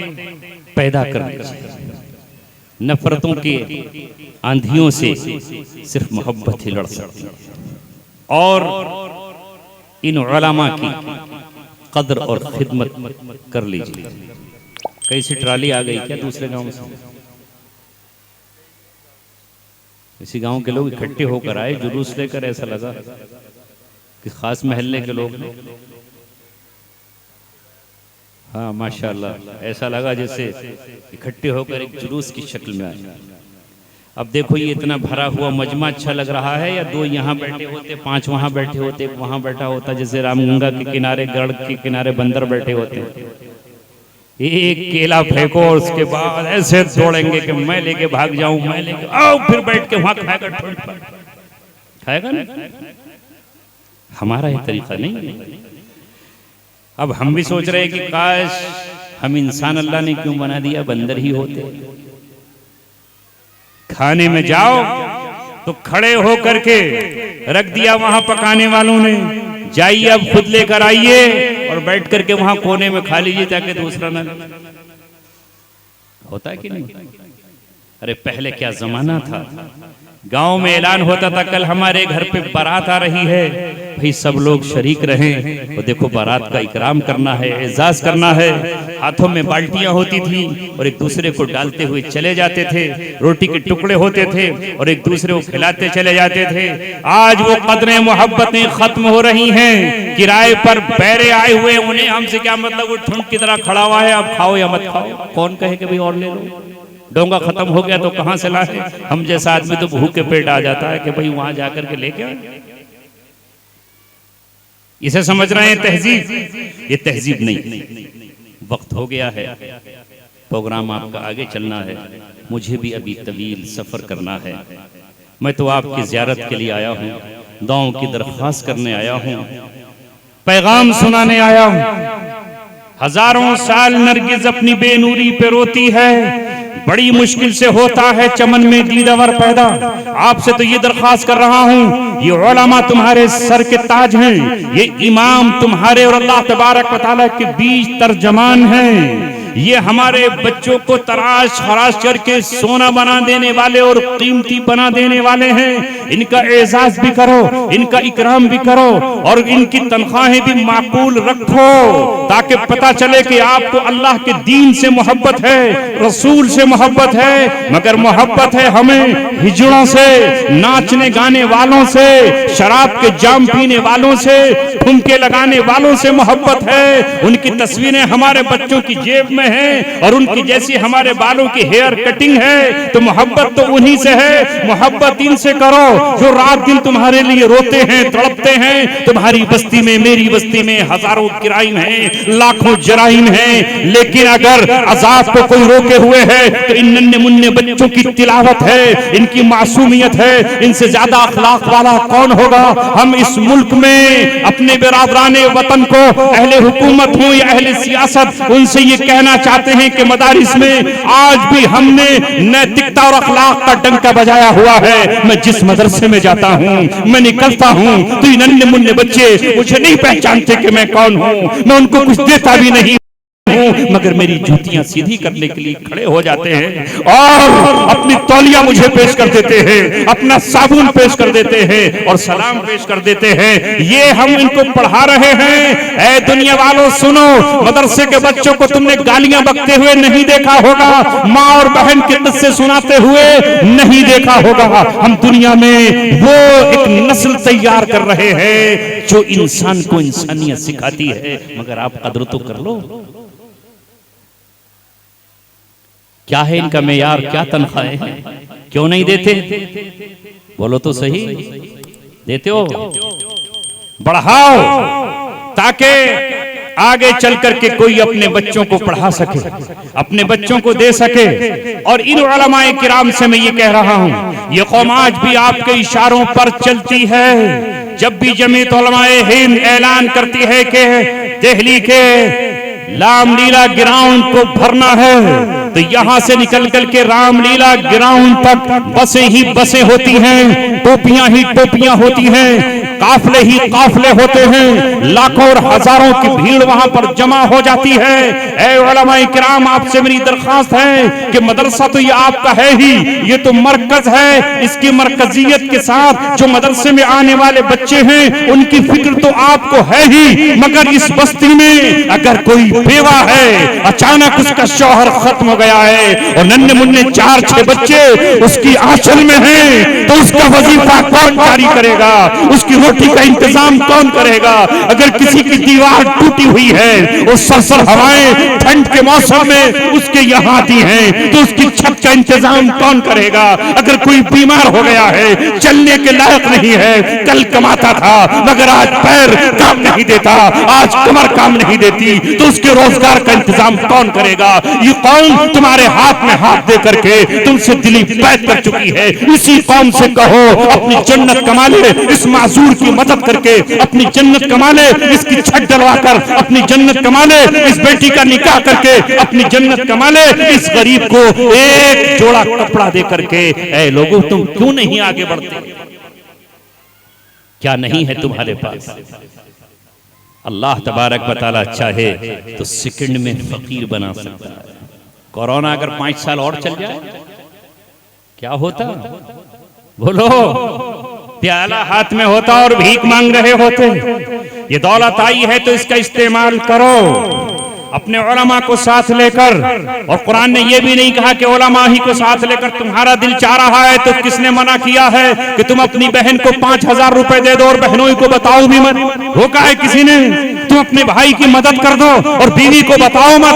पैदा कर, नफरतों के आंधियों से सिर्फ मोहब्बत ही लड़ सकती है। और इन उलमा की कदर और खिदमत कर लीजिए। कैसी ट्राली आ गई क्या दूसरे गांव से? इसी गांव के लोग इकट्ठे होकर आए जुलूस लेकर, ऐसा लगा कि खास महल्ले के लोग। हाँ माशाल्लाह, ऐसा लगा जैसे इकट्ठे होकर एक जुलूस की शक्ल में आए। अब देखो ये इतना भरा हुआ मजमा अच्छा लग रहा है, या दो यहाँ बैठे होते, पांच वहां बैठे होते, वहां बैठा होता, जैसे रामगंगा के किनारे, गढ़ के किनारे बंदर बैठे होते। एक केला फेंको और उसके बाद ऐसे दौड़ेंगे कि मैं लेके भाग जाऊं, मैं लेके आओ, फिर बैठ के वहां खाएगा, खाएगा ना। हमारा ये तरीका नहीं। अब हम भी सोच रहे हैं कि काश हम इंसान अल्लाह ने क्यों बना दिया, बंदर ही होते। खाने में जाओ तो खड़े हो करके रख दिया वहां पकाने वालों ने, जाइए अब खुद लेकर आइए और बैठ करके वहां कोने में खा लीजिए ताकि दूसरा ना। होता है कि नहीं? अरे पहले क्या जमाना था, गांव में ऐलान होता था कल हमारे घर पे बारात आ रही है, भाई सब लोग शरीक रहें, और देखो बारात का इकराम करना है, एजाज करना है। हाथों में बाल्टियां होती थी और एक दूसरे को डालते हुए चले जाते थे, रोटी के टुकड़े होते थे और एक दूसरे को खिलाते चले जाते थे। आज वो कदरें मोहब्बतें खत्म हो रही हैं। किराए पर बैरे आए हुए, उन्हें हमसे क्या मतलब, वो ठुंड की तरह खड़ा हुआ है, आप खाओ या मत खाओ, कौन कहे कि भाई और ले लो। डोंगा खत्म हो गया तो कहां से लाए? हम जैसा आदमी तो भूखे पेट आ जाता है कि भाई वहां जाकर के लेके आए। इसे समझ रहे हैं तहजीब? ये तहजीब नहीं। वक्त हो गया है, प्रोग्राम आपका आगे चलना है, मुझे भी अभी तवील सफर करना है। मैं तो आपकी ज़ियारत के लिए आया हूँ, दुआओं की दरख्वास्त करने आया हूँ, पैगाम सुनाने आया हूँ। हजारों साल नरगिस अपनी बेनूरी पे रोती है, बड़ी मुश्किल से होता है चमन में दीदावर पैदा। आपसे तो ये दरख्वास्त कर रहा हूँ, ये उलमा तुम्हारे सर के ताज हैं, ये इमाम तुम्हारे और अल्लाह तबारक व तआला के बीच तर्जमान हैं। ये हमारे बच्चों को तराश खराश करके सोना बना देने वाले और कीमती बना देने वाले हैं। इनका एजाज भी करो, इनका इकराम भी करो और इनकी तनख्वाहें भी माकूल रखो, ताकि पता चले कि आपको अल्लाह के दीन से मोहब्बत है, रसूल से मोहब्बत है। मगर मोहब्बत है हमें हिजड़ों से, नाचने गाने वालों से, शराब के जाम पीने वालों से, ठुमके लगाने वालों से मोहब्बत है। उनकी तस्वीरें हमारे बच्चों की जेब में है और उनकी जैसी हमारे बालों की हेयर कटिंग है, तो मोहब्बत तो उन्हीं से है। मोहब्बत इनसे करो जो रात दिन तुम्हारे लिए रोते हैं, तड़पते हैं। तुम्हारी बस्ती में, मेरी बस्ती में हजारों क्राइम हैं, लाखों जराइम हैं, लेकिन अगर अजाब को कोई रोके हुए है तो इन नन्हे मुन्ने बच्चों की तिलावत है, इनकी मासूमियत है। इनसे ज्यादा अखलाक वाला कौन होगा? हम इस मुल्क में अपने बिरादराने वतन को, अहले हुकूमत हो या अहले सियासत, उनसे ये कहना चाहते हैं कि मदारिस में आज भी हमने नैतिकता और अखलाक का डंका बजाया हुआ है। मैं जिस मदरसे में जाता हूँ, मैं निकलता हूँ, तो ये नन्हे मुन्ने बच्चे मुझे नहीं पहचानते कि मैं कौन हूँ। मैं उनको कुछ देता भी नहीं हूँ, मगर मेरी जूतियां सीधी करने के लिए खड़े हो जाते हैं और अपनी तौलिया मुझे पेश कर देते हैं, अपना साबुन पेश कर देते हैं और सलाम पेश कर देते हैं। ये हम इनको पढ़ा रहे हैं। ऐ दुनिया वालों सुनो, मदरसे के बच्चों को तुमने गालियां बकते हुए नहीं देखा होगा, माँ और बहन के किस्से सुनाते हुए नहीं देखा होगा। हम दुनिया में वो एक नस्ल तैयार कर रहे हैं जो इंसान को इंसानियत सिखाती है। मगर आप कदर तो कर लो। क्या है इनका मेयार, क्या तनख्वाहें हैं, क्यों नहीं देते? बोलो तो सही, देते हो? बढ़ाओ ताकि आगे चल करके कोई अपने बच्चों को पढ़ा सके, अपने बच्चों को दे सके। और इन उलमाए किराम से मैं ये कह रहा हूं, ये कौम आज भी आपके इशारों पर चलती है। जब भी जमीयत उलमाए हिंद ऐलान करती है कि दिल्ली के रामलीला ग्राउंड को भरना है, तो यहां से निकल करके रामलीला ग्राउंड तक बसें ही बसें होती हैं, टोपियां ही टोपियां होती हैं, काफले ही काफले होते हैं, लाखों और हजारों की भीड़ वहां पर जमा हो जाती है। ऐ उलमाए किराम, आपसे मेरी दरखास्त है कि मदरसा तो ये आपका है ही, ये तो मरकज है। इसकी मरकजियत के साथ जो मदरसे में आने वाले बच्चे हैं उनकी फिक्र तो आपको है ही, मगर इस बस्ती में अगर कोई बेवा है, अचानक उसका शौहर खत्म हो गया है और नन्हे मुन्ने 4-6 बच्चे उसकी आंचल में हैं, तो उसका वजीफा कौन जारी करेगा? उसकी रोटी का इंतजाम कौन करेगा? अगर किसी की दीवार टूटी हुई है और सरसर हवाएं ठंड के मौसम में उसके यहाँ आती हैं, तो उसकी छत का इंतजाम कौन करेगा? अगर कोई बीमार हो गया है, चलने के लायक नहीं है, कल कमाता था मगर आज पैर काम नहीं देता, आज कमर काम नहीं देती, तो उसके रोजगार का इंतजाम कौन करेगा? ये कौम तुम्हारे हाथ में हाथ दे करके तुमसे दिली बैत कर चुकी है। इसी कौम से कहो अपनी जन्नत कमा ले, इस माजूर की मदद करके अपनी जन्नत कमा ले, इसकी छत डलवा कर अपनी जन्नत कमा ले, इस बेटी का निकाह करके अपनी जन्नत कमा ले, इस गरीब को एक जोड़ा कपड़ा दे करके। ऐ लोगों, तुम क्यों नहीं आगे बढ़ते? क्या नहीं है तुम्हारे पास? अल्लाह तबारक व तआला चाहे तो सेकंड में फकीर बना सकता है। कोरोना अगर 5 साल और चल जाए क्या होता? बोलो, प्याला हाथ में होता और भीख मांग रहे होते। ये दौलत आई है तो इसका इस्तेमाल करो अपने उलमा को साथ लेकर। और कुरान ने यह भी नहीं कहा कि उलमा ही को साथ लेकर तुम्हारा दिल चाह रहा है तो किसने मना किया है कि तुम अपनी बहन को 5000 रुपए दे दो और बहनों को बताओ भी मत? रोका है किसी ने? तुम अपने भाई की मदद कर दो और बीवी को बताओ मत?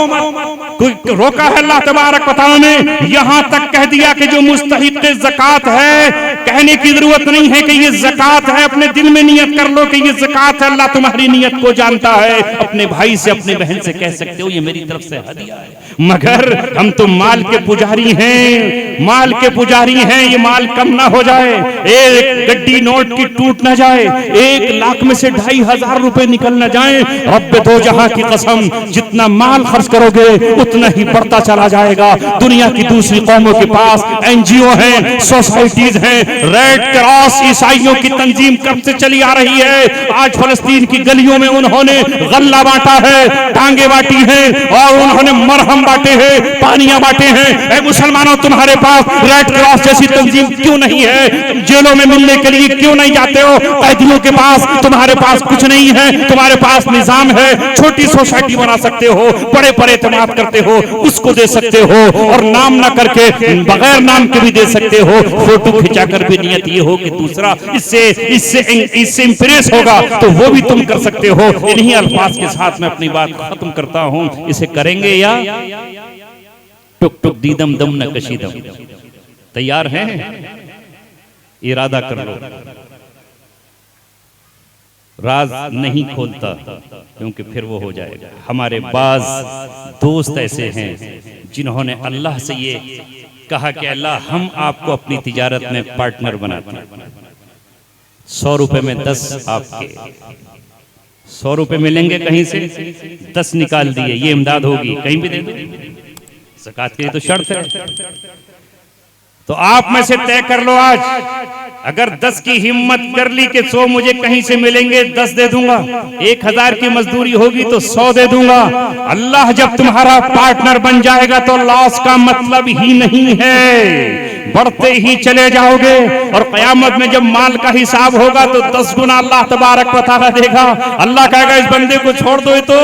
कोई रोका है? अल्लाह तबारक व तआला ने यहां तक कह दिया कि जो मुस्तहिक ज़कात है, कहने की जरूरत नहीं है कि ये ज़कात है, अपने दिल में नियत कर लो कि ये ज़कात है। अल्लाह तुम्हारी नियत को जानता है। अपने भाई से, अपने बहन से कह सकते हो ये मेरी तरफ से हदिया है। मगर हम तो माल के पुजारी हैं, माल के पुजारी हैं। ये माल कम ना हो जाए, एक गड्डी नोट की टूट ना जाए, 1 लाख में से 2500 रुपए निकल ना जाए। रब्बे दो जहां की कसम, जितना माल खर्च करोगे उतना ही बढ़ता चला जाएगा। दुनिया की दूसरी कौमों के पास एनजीओ हैं, सोसाइटीज हैं, रेड क्रॉस ईसाइयों की तंजीम कब से चली आ रही है। आज फलस्तीन की गलियों में उन्होंने गल्ला बांटा है, टांगे बांटी हैं और उन्होंने मरहम बांटे हैं, पानियां बांटे हैं। ऐ मुसलमानों, तुम्हारे पास रेड क्रॉस जैसी तंजीम क्यों नहीं है? जेलों में मिलने के लिए क्यों नहीं जाते हो? कैदियों के पास तुम्हारे पास कुछ नहीं है, तुम्हारे पास निजाम है। छोटी सोसाइटी बना सकते हो, बड़े पर एतमाद करते हो, उसको दे सकते हो और नाम ना करके बगैर नाम के भी दे सकते हो। फोटो खिंचाकर भी नियत ये हो कि दूसरा इससे इंप्रेस होगा तो वो भी तुम कर सकते हो। इन्हीं अल्फाज के साथ मैं अपनी बात खत्म करता हूं। इसे करेंगे या टुक टुक दीदम दम न कशीदम? तैयार हैं? इरादा कर लो। राज नहीं खोलता क्योंकि फिर वो हो जाएगा। हमारे बाज दोस्त ऐसे हैं जिन्होंने अल्लाह से ये कहा कि अल्लाह हम आपको अपनी तिजारत में पार्टनर बनाते हैं। 100 रुपए में 10 आपके, 100 रुपए मिलेंगे कहीं से, 10 निकाल दिए, ये इमदाद होगी, कहीं भी दे दो। ज़कात के लिए तो शर्त है। तो आप में से तय कर लो आज, अगर 10 की हिम्मत कर ली कि 100 मुझे कहीं से मिलेंगे, 10 दे दूंगा। 1000 की मजदूरी होगी तो 100 दे दूंगा। अल्लाह जब तुम्हारा पार्टनर बन जाएगा तो लॉस का मतलब ही नहीं है, बढ़ते ही चले जाओगे। और क़यामत में जब माल का हिसाब होगा तो 10 गुना अल्लाह तबारक व तआला देगा। अल्लाह कहेगा इस बंदे को छोड़ दो, ये तो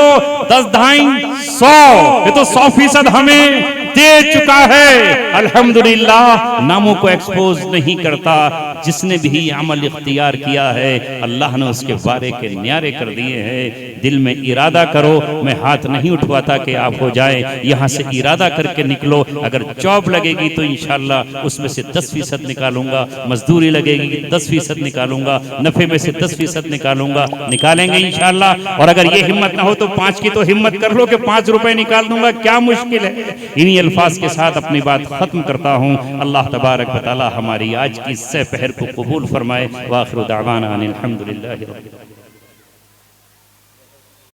10 ढाई 100, ये तो 100% हमें दे चुका है। अल्हम्दुलिल्लाह, नामों को एक्सपोज नहीं करता। जिसने भी अमल इख्तियार किया है अल्लाह ने उसके बारे के न्यारे कर दिए हैं। दिल में इरादा करो। मैं हाथ नहीं उठवाता कि आप हो जाए, यहाँ से इरादा करके निकलो। अगर जॉब लगेगी तो इंशाल्लाह उसमें से 10% निकालूंगा, मजदूरी लगेगी 10% निकालूंगा, नफे में से 10% निकालूंगा, निकालेंगे इंशाल्लाह। और अगर ये हिम्मत ना हो तो 5 की तो हिम्मत कर लो कि 5 रुपए निकाल दूंगा, क्या मुश्किल है। इन्हीं अल्फाज के साथ अपनी बात खत्म करता हूँ। अल्लाह तबारक व तआला हमारी आज की सहपहर को कबूल फरमाए। व आखिरु दावाना अनिल हम्दुलिल्लाहि रब्बिल आलमीन।